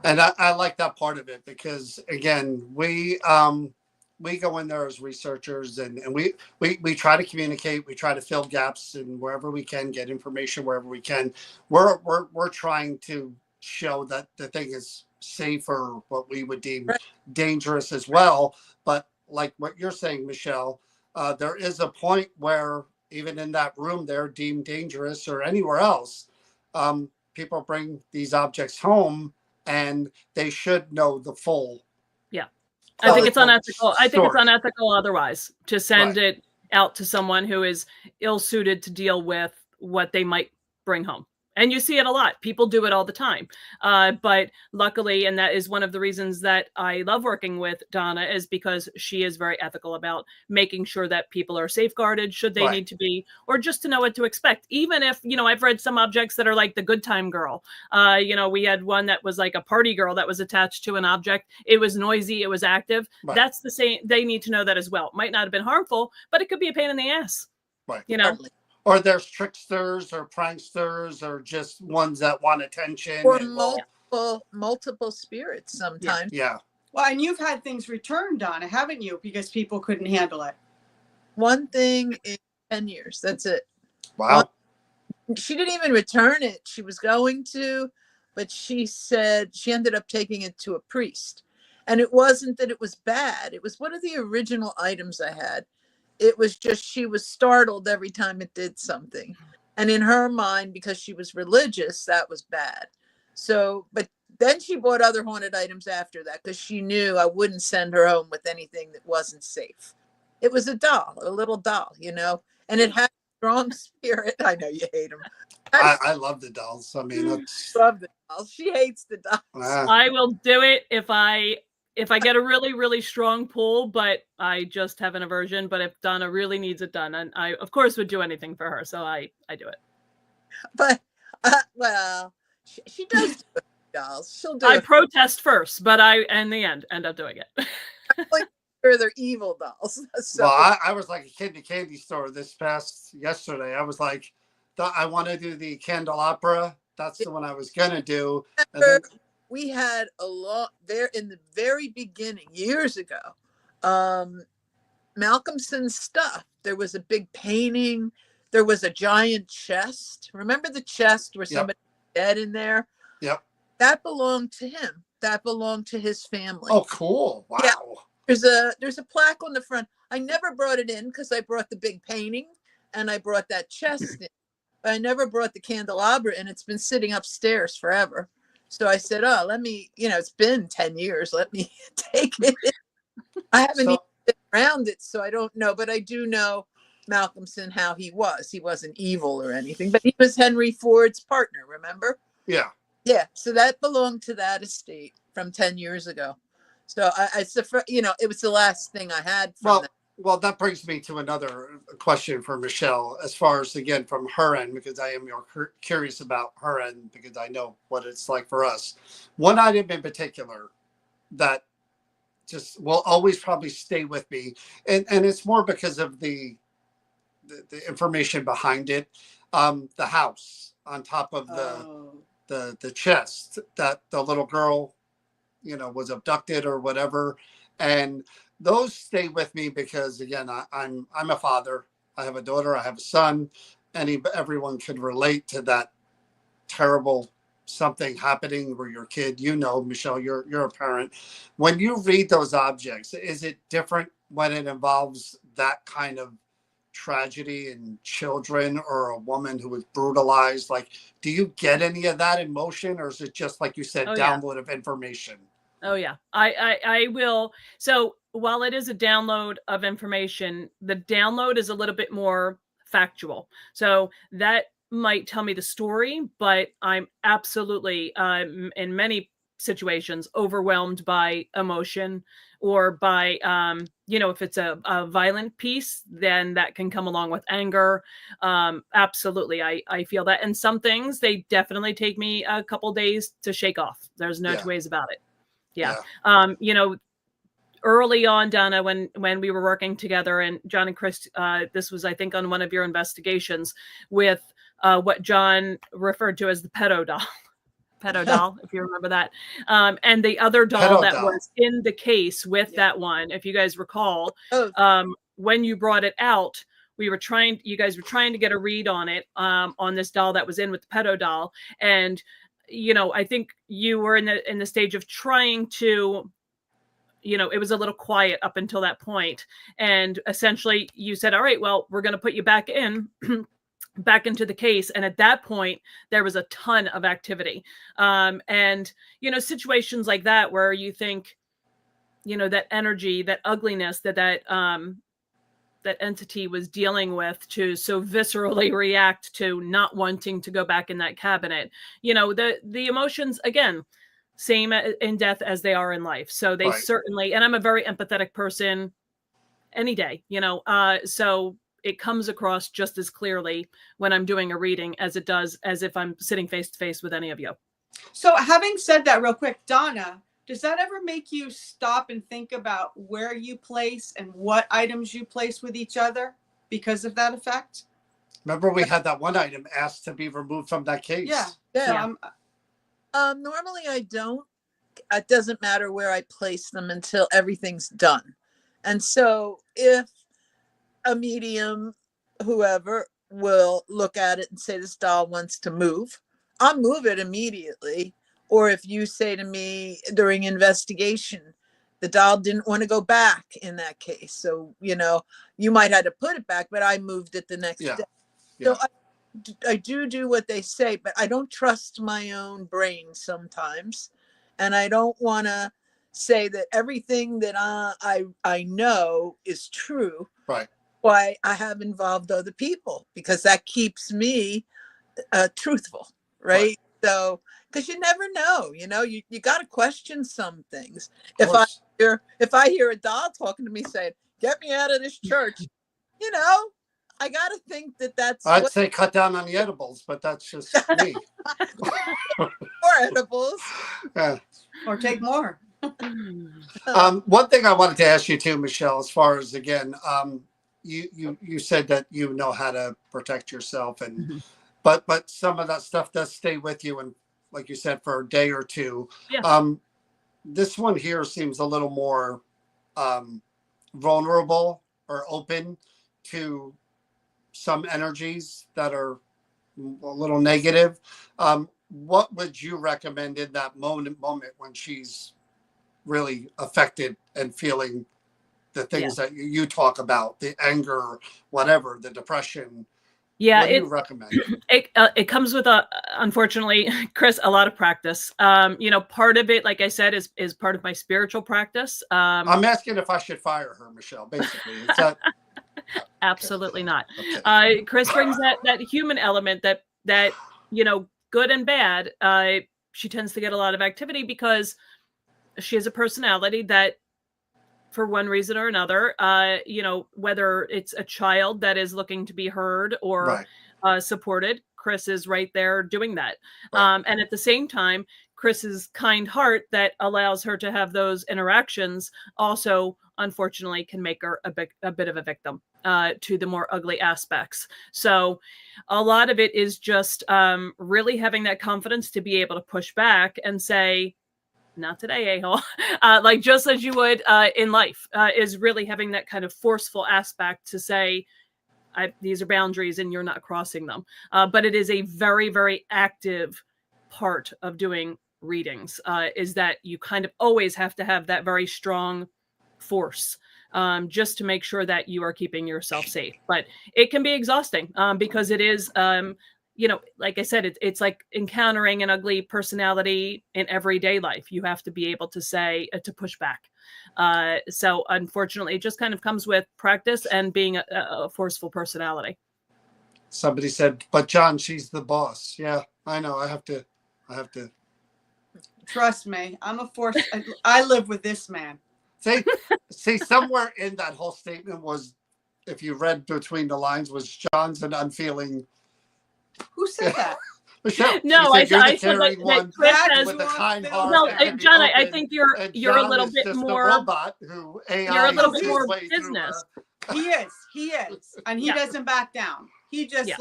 And I like that part of it because, again, we go in there as researchers and we try to communicate. We try to fill gaps and wherever we can, get information wherever we can. We're trying to show that the thing is safe or what we would deem dangerous as well. But like what you're saying, Michelle, there is a point where even in that room they're deemed dangerous or anywhere else. People bring these objects home and they should know the full. Yeah. I think it's unethical. I think it's unethical otherwise to send it out to someone who is ill-suited to deal with what they might bring home. And you see it a lot. People do it all the time. But luckily, and that is one of the reasons that I love working with Donna, is because she is very ethical about making sure that people are safeguarded should they need to be, or just to know what to expect. Even if, I've read some objects that are like the good time girl. We had one that was like a party girl that was attached to an object. It was noisy. It was active. Right. That's the same. They need to know that as well. It might not have been harmful, but it could be a pain in the ass. Right. Or there's tricksters or pranksters or just ones that want attention. Or multiple spirits sometimes. Yeah. Well, and you've had things returned, Donna, haven't you? Because people couldn't handle it. One thing in 10 years. That's it. Wow. She didn't even return it. She was going to, but she said she ended up taking it to a priest. And it wasn't that it was bad. It was one of the original items I had. It was just she was startled every time it did something. And in her mind, because she was religious, that was bad. So, but then she bought other haunted items after that because she knew I wouldn't send her home with anything that wasn't safe. It was a doll, a little doll, and it had a strong spirit. I know you hate them. I love the dolls. I mean, love the dolls. She hates the dolls. I will do it if I get a really, really strong pull, but I just have an aversion. But if Donna really needs it done, and I, of course, would do anything for her. So I do it. But, she does do it, dolls. She'll do I it. protest first, but I, in the end, end up doing it. They're evil dolls. So. Well, I was like a kid in a candy store yesterday. I was like, I want to do the candelabra. That's the one I was going to do. And then, we had a lot there in the very beginning, years ago. Malcolmson's stuff. There was a big painting. There was a giant chest. Remember the chest where somebody was dead in there? Yep. That belonged to him. That belonged to his family. Oh, cool. Wow. Yeah. There's a plaque on the front. I never brought it in because I brought the big painting and I brought that chest in. But I never brought the candelabra in. It's been sitting upstairs forever. So I said, let me, it's been 10 years. Let me take it. I haven't even been around it, so I don't know. But I do know Malcolmson, how he was. He wasn't evil or anything, but he was Henry Ford's partner, remember? Yeah. Yeah. So that belonged to that estate from 10 years ago. So it was the last thing I had from that. Well, that brings me to another question for Michelle, as far as, again, from her end, because I am curious about her end, because I know what it's like for us. One item in particular that just will always probably stay with me, and it's more because of the information behind it. The house on top of the chest that the little girl, was abducted or whatever, and those stay with me because, again, I'm a father. I have a daughter. I have a son. Everyone could relate to that terrible something happening where your kid, Michelle, you're a parent. When you read those objects, is it different when it involves that kind of tragedy in children or a woman who was brutalized? Like, do you get any of that emotion, or is it just, like you said, download of information? Oh, yeah. I will. So while it is a download of information, the download is a little bit more factual. So that might tell me the story, but I'm absolutely, in many situations, overwhelmed by emotion or by, if it's a violent piece, then that can come along with anger. Absolutely. I feel that. And some things, they definitely take me a couple days to shake off. There's no two ways about it. Yeah. Early on, Donna, when we were working together, and John and Chris, this was, I think, on one of your investigations with what John referred to as the pedo doll, if you remember that. And the other doll was in the case with that one, if you guys recall, when you brought it out, you guys were trying to get a read on it, on this doll that was in with the pedo doll. And, I think you were in the stage of trying to, it was a little quiet up until that point. And essentially you said, all right, well, we're going to put you back into the case. And at that point, there was a ton of activity. And, situations like that, where you think, that energy, that ugliness that entity was dealing with, to so viscerally react to not wanting to go back in that cabinet, the emotions, again, same in death as they are in life. So they certainly, and I'm a very empathetic person any day, so it comes across just as clearly when I'm doing a reading as it does as if I'm sitting face to face with any of you. So having said that, real quick, Donna, does that ever make you stop and think about where you place and what items you place with each other because of that effect? Remember, we had that one item asked to be removed from that case. Yeah. Normally I don't. It doesn't matter where I place them until everything's done. And so if a medium, whoever, will look at it and say this doll wants to move, I'll move it immediately. Or if you say to me during investigation, the doll didn't want to go back in that case, so you might have to put it back, but I moved it the next day. So I do what they say, but I don't trust my own brain sometimes. And I don't want to say that everything that I know is true. Right. Why I have involved other people, because that keeps me truthful. Right. So, because you never know, you got to question some things. If I hear a doll talking to me saying, "Get me out of this church," I got to think that's. I'd say cut down on the edibles, but that's just me. Or edibles. Yeah. Or take more. One thing I wanted to ask you too, Michelle, as far as, again, you said that you know how to protect yourself, and but some of that stuff does stay with you, and like you said, for a day or two. Yeah. This one here seems a little more vulnerable or open to some energies that are a little negative. What would you recommend in that moment when she's really affected and feeling the things that you talk about, the anger, whatever, the depression? What do you recommend? It comes with, unfortunately, Chris, a lot of practice. Part of it, like I said, is part of my spiritual practice. I'm asking if I should fire her, Michelle, basically. Is that... Absolutely not. Okay. Chris brings that human element that good and bad. She tends to get a lot of activity because she has a personality that, for one reason or another, whether it's a child that is looking to be heard or supported, Chris is right there doing that. And at the same time, Chris's kind heart that allows her to have those interactions also, unfortunately, can make her a bit of a victim to the more ugly aspects. So a lot of it is just really having that confidence to be able to push back and say, not today, a-hole. Like just as you would in life, is really having that kind of forceful aspect to say, these are boundaries and you're not crossing them. But it is a very, very active part of doing readings, is that you kind of always have to have that very strong force, just to make sure that you are keeping yourself safe. But it can be exhausting because it is, like I said, it's like encountering an ugly personality in everyday life. You have to be able to say, to push back. So unfortunately, it just kind of comes with practice and being a forceful personality. Somebody said, but John, she's the boss. Yeah, I know. I have to. Trust me, I'm a force. I live with this man. See, somewhere in that whole statement was, if you read between the lines, was John's an unfeeling. Who said that? Michelle, no, I said, I said one says, with a kind heart. No, John, I open, think you're a little bit more. Robot who AI you're a little bit more business. He is, and he doesn't back down. He just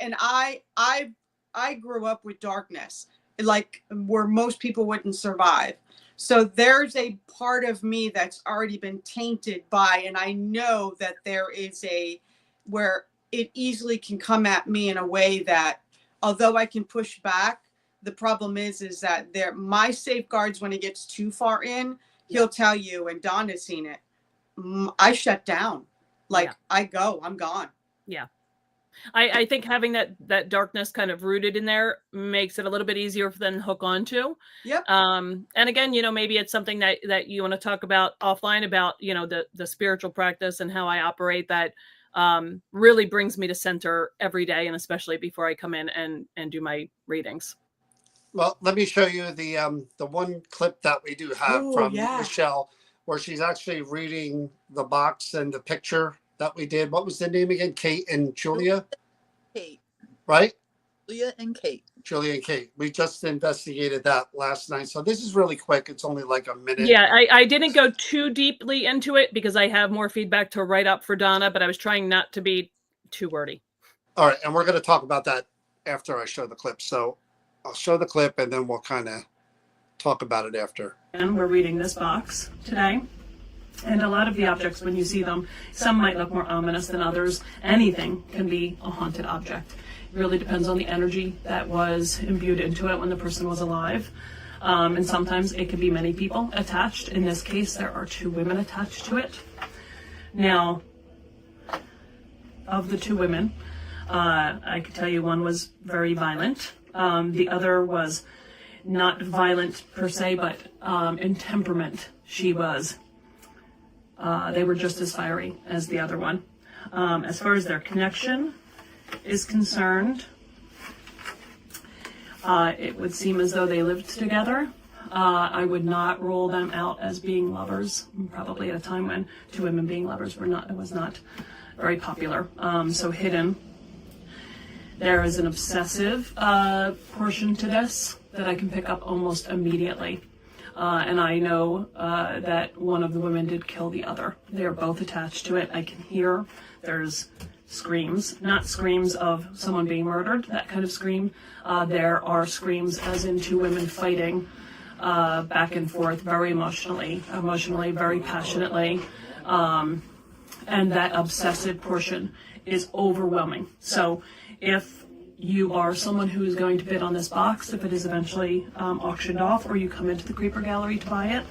and I grew up with darkness, like where most people wouldn't survive. So there's a part of me that's already been tainted by, and I know that there is where it easily can come at me in a way that, although I can push back, the problem is that my safeguards, when it gets too far in, he'll tell you, and Don has seen it, I shut down. I'm gone. Yeah. I think having that darkness kind of rooted in there makes it a little bit easier for them to hook onto. Yep. And again, maybe it's something that you want to talk about offline about, the spiritual practice and how I operate that really brings me to center every day, and especially before I come in and do my readings. Well, let me show you the one clip that we do have from Michelle, where she's actually reading the box and the picture that we did. What was the name again? Kate and Julia? Kate. Right? Julia and Kate. Julia and Kate. We just investigated that last night. So this is really quick. It's only like a minute. Yeah, I didn't go too deeply into it because I have more feedback to write up for Donna, but I was trying not to be too wordy. All right. And we're going to talk about that after I show the clip. So I'll show the clip and then we'll kind of talk about it after. And we're reading this box today. And a lot of the objects, when you see them, some might look more ominous than others. Anything can be a haunted object. It really depends on the energy that was imbued into it when the person was alive. And sometimes it could be many people attached. In this case, there are 2 women attached to it. Now, of the 2 women, I could tell you one was very violent. The other was not violent per se, but in temperament she was. They were just as fiery as the other one. As far as their connection is concerned, it would seem as though they lived together. I would not rule them out as being lovers, probably at a time when 2 women being lovers was not very popular. So hidden. There is an obsessive portion to this that I can pick up almost immediately. And I know that one of the women did kill the other. They're both attached to it. I can hear there's screams, not screams of someone being murdered, that kind of scream. There are screams as in 2 women fighting back and forth very emotionally, very passionately. And that obsessive portion is overwhelming. So if you are someone who is going to bid on this box, if it is eventually auctioned off, or you come into the Creeper Gallery to buy it,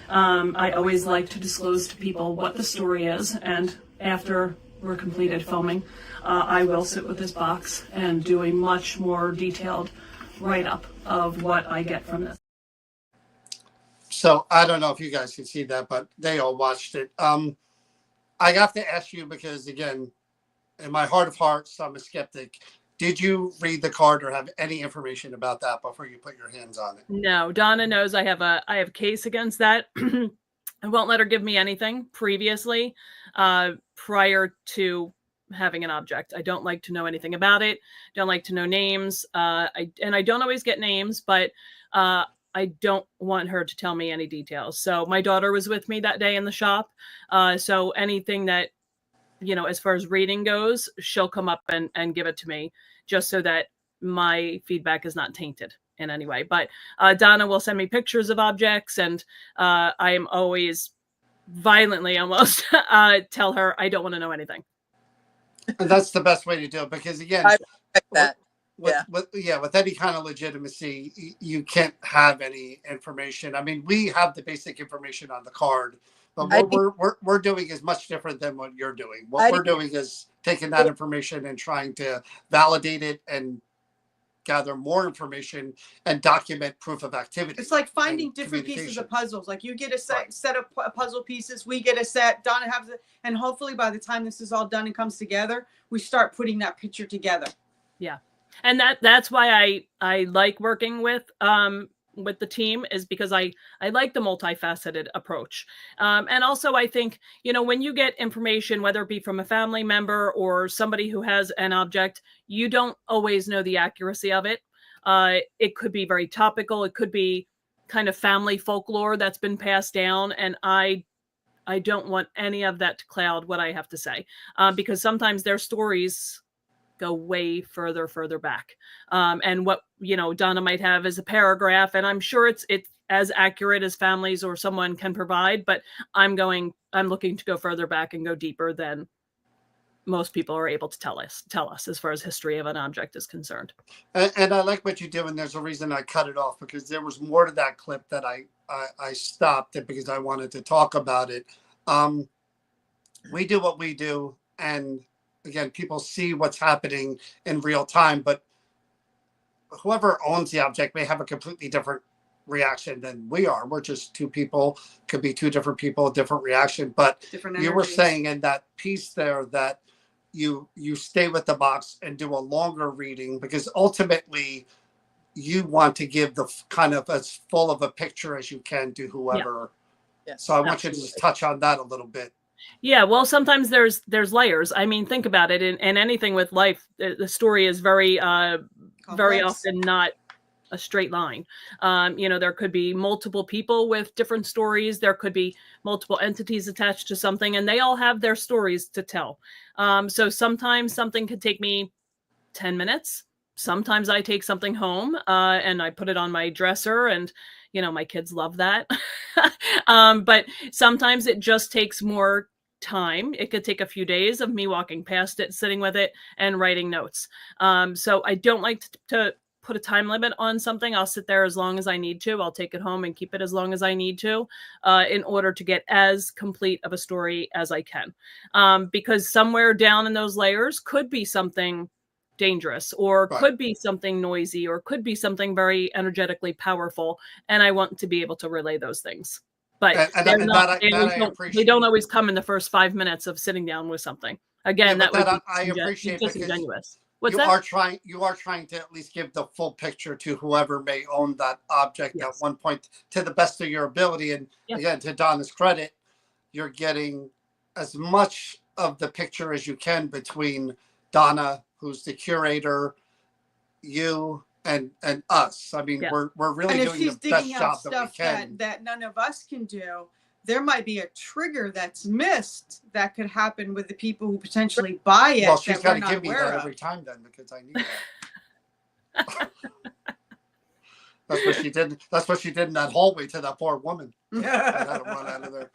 I always like to disclose to people what the story is, and after we're completed filming, I will sit with this box and do a much more detailed write-up of what I get from this. So I don't know if you guys can see that, but they all watched it. I have to ask you, because again, in my heart of hearts, I'm a skeptic. Did you read the card or have any information about that before you put your hands on it? No, Donna knows I have a case against that. I won't let her give me anything previously, prior to having an object. I don't like to know anything about it. Don't like to know names. I don't always get names, but I don't want her to tell me any details. So my daughter was with me that day in the shop. So anything that, as far as reading goes, she'll come up and give it to me, just so that my feedback is not tainted in any way. But Donna will send me pictures of objects, and I am always violently almost tell her I don't want to know anything. And that's the best way to do it, because again, I respect that. With any kind of legitimacy, you can't have any information. I mean, we have the basic information on the card, but what we're doing is much different than what you're doing. What we're doing is taking that information and trying to validate it and gather more information and document proof of activity. It's like finding different pieces of puzzles. Like you get a set of puzzle pieces, we get a set, Donna has it, and hopefully by the time this is all done and comes together, we start putting that picture together. Yeah. And that's why I like working with with the team is because I like the multifaceted approach. And also I think, you know, when you get information, whether it be from a family member or somebody who has an object, you don't always know the accuracy of it. It could be very topical. It could be kind of family folklore that's been passed down. And I don't want any of that to cloud what I have to say, because sometimes their stories go way further back. And what, you know, Donna might have is a paragraph, and I'm sure it's as accurate as families or someone can provide, but I'm looking to go further back and go deeper than most people are able to tell us as far as history of an object is concerned. And I like what you do, and there's a reason I cut it off, because there was more to that clip that I stopped it because I wanted to talk about it. We do what we do, and again, people see what's happening in real time, but whoever owns the object may have a completely different reaction than we are. We're just two people, could be two different people, different reaction. But you were saying in that piece there that you stay with the box and do a longer reading because ultimately you want to give the kind of as full of a picture as you can to whoever. Yeah. So I want you to just touch on that a little bit. Yeah, well, sometimes there's layers. I mean, think about it. In anything with life, the story is very often not a straight line. You know, there could be multiple people with different stories. There could be multiple entities attached to something, and they all have their stories to tell. So sometimes something could take me 10 minutes. Sometimes I take something home and I put it on my dresser, and you know, my kids love that. But sometimes it just takes more time. It could take a few days of me walking past it, sitting with it, and writing notes. So I don't like to put a time limit on something. I'll sit there as long as I need to. I'll take it home and keep it as long as I need to in order to get as complete of a story as I can. Because somewhere down in those layers could be something dangerous, or could be something noisy, or could be something very energetically powerful, and I want to be able to relay those things. But they don't always come in the first 5 minutes of sitting down with something. Again, I appreciate disingenuous. You are trying to at least give the full picture to whoever may own that object at one point, to the best of your ability. And again, to Donna's credit, you're getting as much of the picture as you can between Donna, who's the curator, you, and us. I mean, we're really doing the best job that we can. That none of us can do. There might be a trigger that's missed that could happen with the people who potentially buy it. Well, she's got to give me that every time then, because I need that. That's what she did. That's what she did in that hallway to that poor woman. I had to run out of there.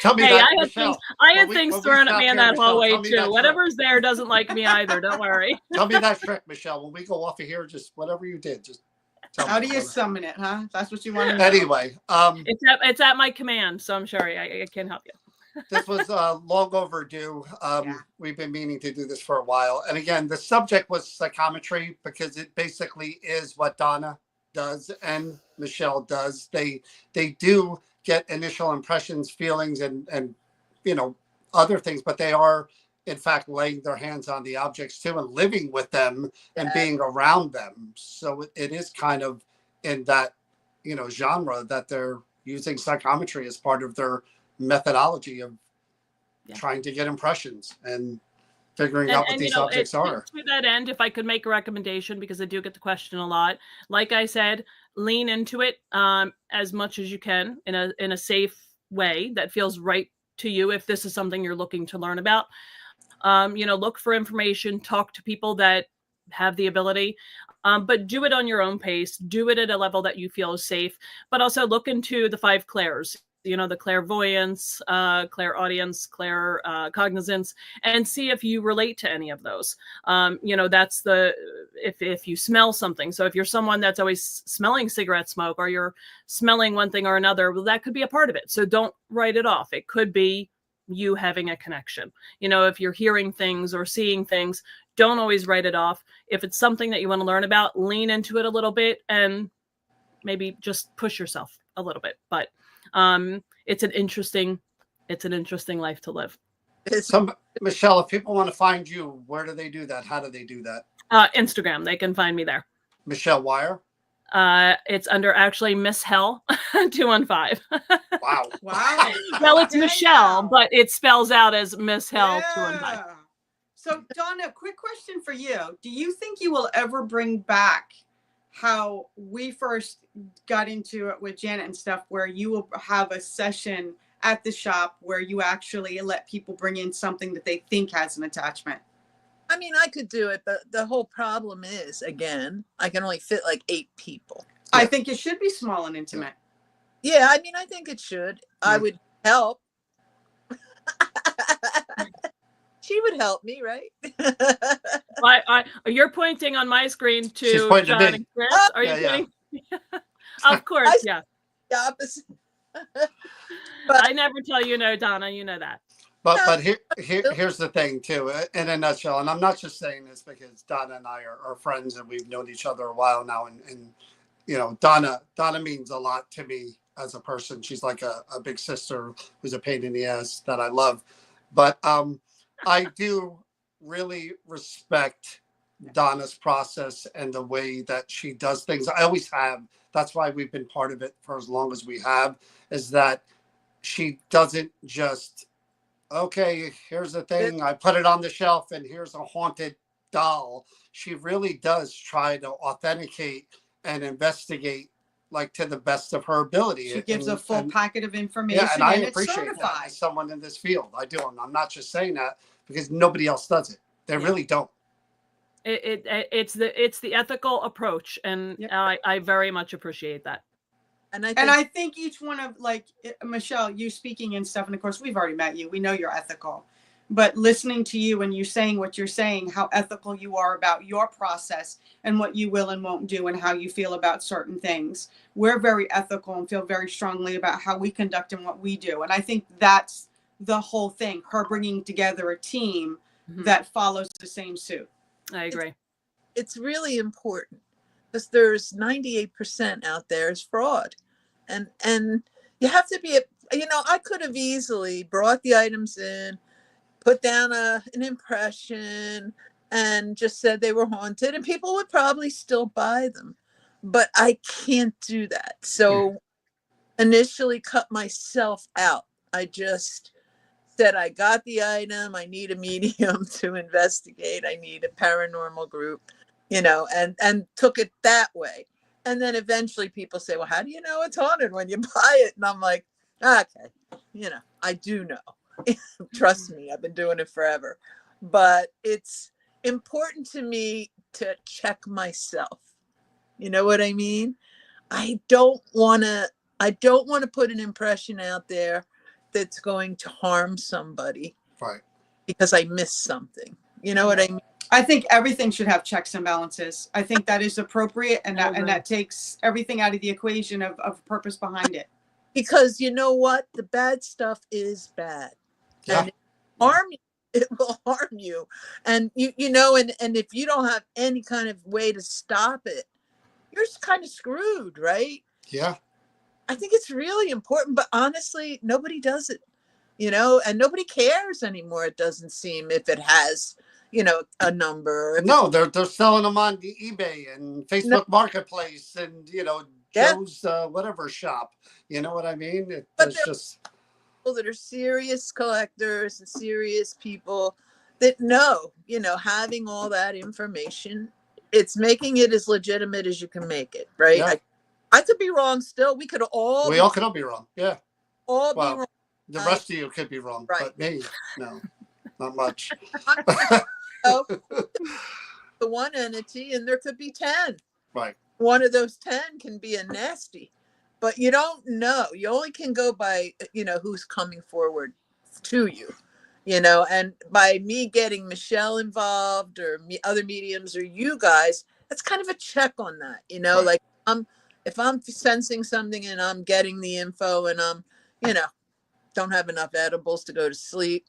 Tell me that, Michelle. I had things thrown at me in that hallway too. Whatever's there doesn't like me either. Don't worry. Tell me that trick, Michelle. When we go off of here, just whatever you did, just tell me. How do you summon it, huh? That's what you want to know. Anyway, it's at my command, so I'm sorry I can't help you. This was long overdue. We've been meaning to do this for a while. And again, the subject was psychometry, because it basically is what Donna does and Michelle does. They do get initial impressions, feelings, and you know, other things, but they are in fact laying their hands on the objects too and living with them and being around them. So it is kind of in that, you know, genre that they're using psychometry as part of their methodology of trying to get impressions and figuring out what these objects are. To that end, if I could make a recommendation, because I do get the question a lot, like I said, lean into it as much as you can in a safe way that feels right to you. If this is something you're looking to learn about, you know, look for information, talk to people that have the ability, but do it on your own pace. Do it at a level that you feel is safe, but also look into the 5 clairs. You know, the clairvoyance, clairaudience, claircognizance, and see if you relate to any of those. You know, that's if you smell something. So if you're someone that's always smelling cigarette smoke, or you're smelling one thing or another, well, that could be a part of it. So don't write it off. It could be you having a connection. You know, if you're hearing things or seeing things, don't always write it off. If it's something that you want to learn about, lean into it a little bit and maybe just push yourself a little bit. But it's an interesting life to live. So, Michelle, if people want to find you, where do they do that? How do they do that? Instagram. They can find me there. Michelle Wire? It's under actually Miss Hell 215. Wow. Wow. Well, it's Okay, Michelle, now. but it spells out as Miss Hell 215. Yeah. So, Donna, quick question for you. Do you think you will ever bring back how we first got into it with Janet and stuff, where you will have a session at the shop where you actually let people bring in something that they think has an attachment? I mean, I could do it, but the whole problem is, again, I can only fit like 8 people. I think it should be small and intimate. Yeah, I mean, I think it should. I would help. She would help me, right? You're pointing on my screen to She's pointing John to me. and Chris. Are you Yeah, pointing? Of course, yeah. The opposite. I never tell you no, Donna. You know that. But here's the thing too, in a nutshell, and I'm not just saying this because Donna and I are friends and we've known each other a while now, and you know, Donna means a lot to me as a person. She's like a big sister who's a pain in the ass that I love. But I do really respect Donna's process and the way that she does things. I always have. That's why we've been part of it for as long as we have, is that she doesn't just, okay, here's the thing, I put it on the shelf and here's a haunted doll. She really does try to authenticate and investigate, like, to the best of her ability. She gives a full packet of information. Yeah, and I it's appreciate certified. that as someone in this field. I do. I'm not just saying that because nobody else does it. They really don't. It's the ethical approach, and I very much appreciate that. And I think each one of, like, Michelle, you speaking and stuff, and of course we've already met you, we know you're ethical, but listening to you and you saying what you're saying, how ethical you are about your process and what you will and won't do and how you feel about certain things. We're very ethical and feel very strongly about how we conduct and what we do. And I think that's the whole thing, her bringing together a team that follows the same suit. I agree. It's really important because there's 98% out there is fraud. And you have to be, I could have easily brought the items in, put down an impression, and just said they were haunted, and people would probably still buy them. But I can't do that. So initially cut myself out. I just said, I got the item, I need a medium to investigate, I need a paranormal group, and took it that way. And then eventually people say, well, how do you know it's haunted when you buy it? And I'm like, okay, I do know. Trust me, I've been doing it forever. But it's important to me to check myself. You know what I mean? I don't want to put an impression out there that's going to harm somebody. Right. Because I missed something. You know what I mean? I think everything should have checks and balances. I think that is appropriate, and that takes everything out of the equation of purpose behind it. Because you know what? The bad stuff is bad. Yeah. And it will harm you. And and if you don't have any kind of way to stop it, you're kind of screwed, right? Yeah. I think it's really important, but honestly, nobody does it, and nobody cares anymore. It doesn't seem, if it has, a number. No, they're selling them on the eBay and Facebook Marketplace and, Joe's whatever shop. You know what I mean? There's just people that are serious collectors and serious people that know, having all that information, it's making it as legitimate as you can make it, right? Yeah. I could be wrong still. We all could be wrong. Yeah. Be wrong. The rest of you could be wrong, right. But me, no, not much. The one entity, and there could be 10. Right. One of those 10 can be a nasty, but you don't know. You only can go by, who's coming forward to you, and by me getting Michelle involved or other mediums or you guys, that's kind of a check on that, Right. Like if I'm sensing something and I'm getting the info and I'm, don't have enough edibles to go to sleep,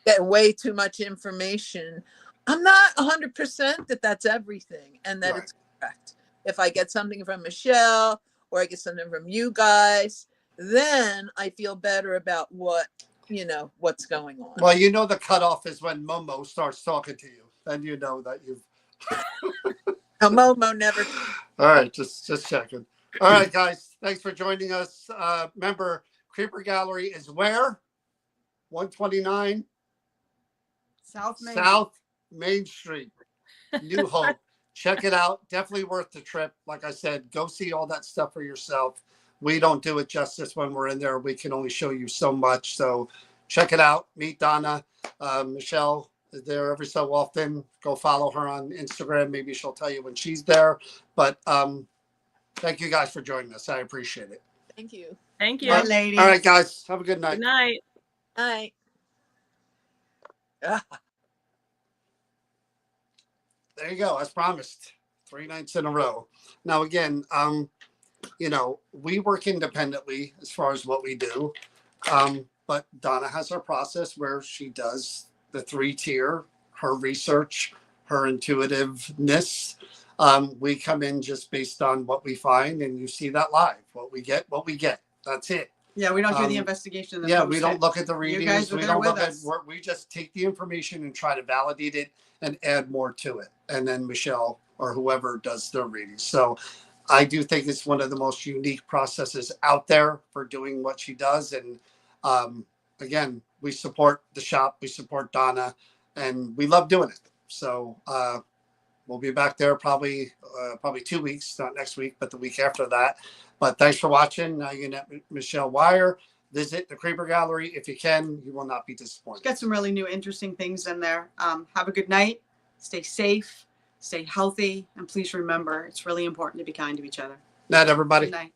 get way too much information, I'm not 100% that that's everything and that it's correct. If I get something from Michelle or I get something from you guys, then I feel better about what's going on. Well, the cutoff is when Momo starts talking to you. Then you know that you've... No, Momo never. All right, just checking. All right, guys, thanks for joining us. Remember, Creeper Gallery is where? 129 South Main Street, New Hope. Check it out. Definitely worth the trip. Like I said, go see all that stuff for yourself. We don't do it justice when we're in there. We can only show you so much. So check it out. Meet Donna. Michelle is there every so often. Go follow her on Instagram. Maybe she'll tell you when she's there. But thank you guys for joining us. I appreciate it. Thank you. Thank you. Bye, ladies. All right, guys. Have a good night. Good night. Night. There you go. As promised, 3 nights in a row. Now, again, you know, we work independently as far as what we do. But Donna has her process where she does the 3-tier, her research, her intuitiveness. We come in just based on what we find, and you see that live. What we get. That's it. Yeah, we don't do the investigation. Yeah, we don't look at the readings. You guys are we there don't with look at. us. We just take the information and try to validate it and add more to it. And then Michelle or whoever does their readings. So I do think it's one of the most unique processes out there for doing what she does. And again, we support the shop, we support Donna, and we love doing it. So we'll be back there probably 2 weeks, not next week, but the week after that. But thanks for watching. Now you can Michelle Wire. Visit the Creeper Gallery if you can. You will not be disappointed. Got some really new, interesting things in there. Have a good night. Stay safe. Stay healthy. And please remember, it's really important to be kind to each other. Night, everybody. Good night.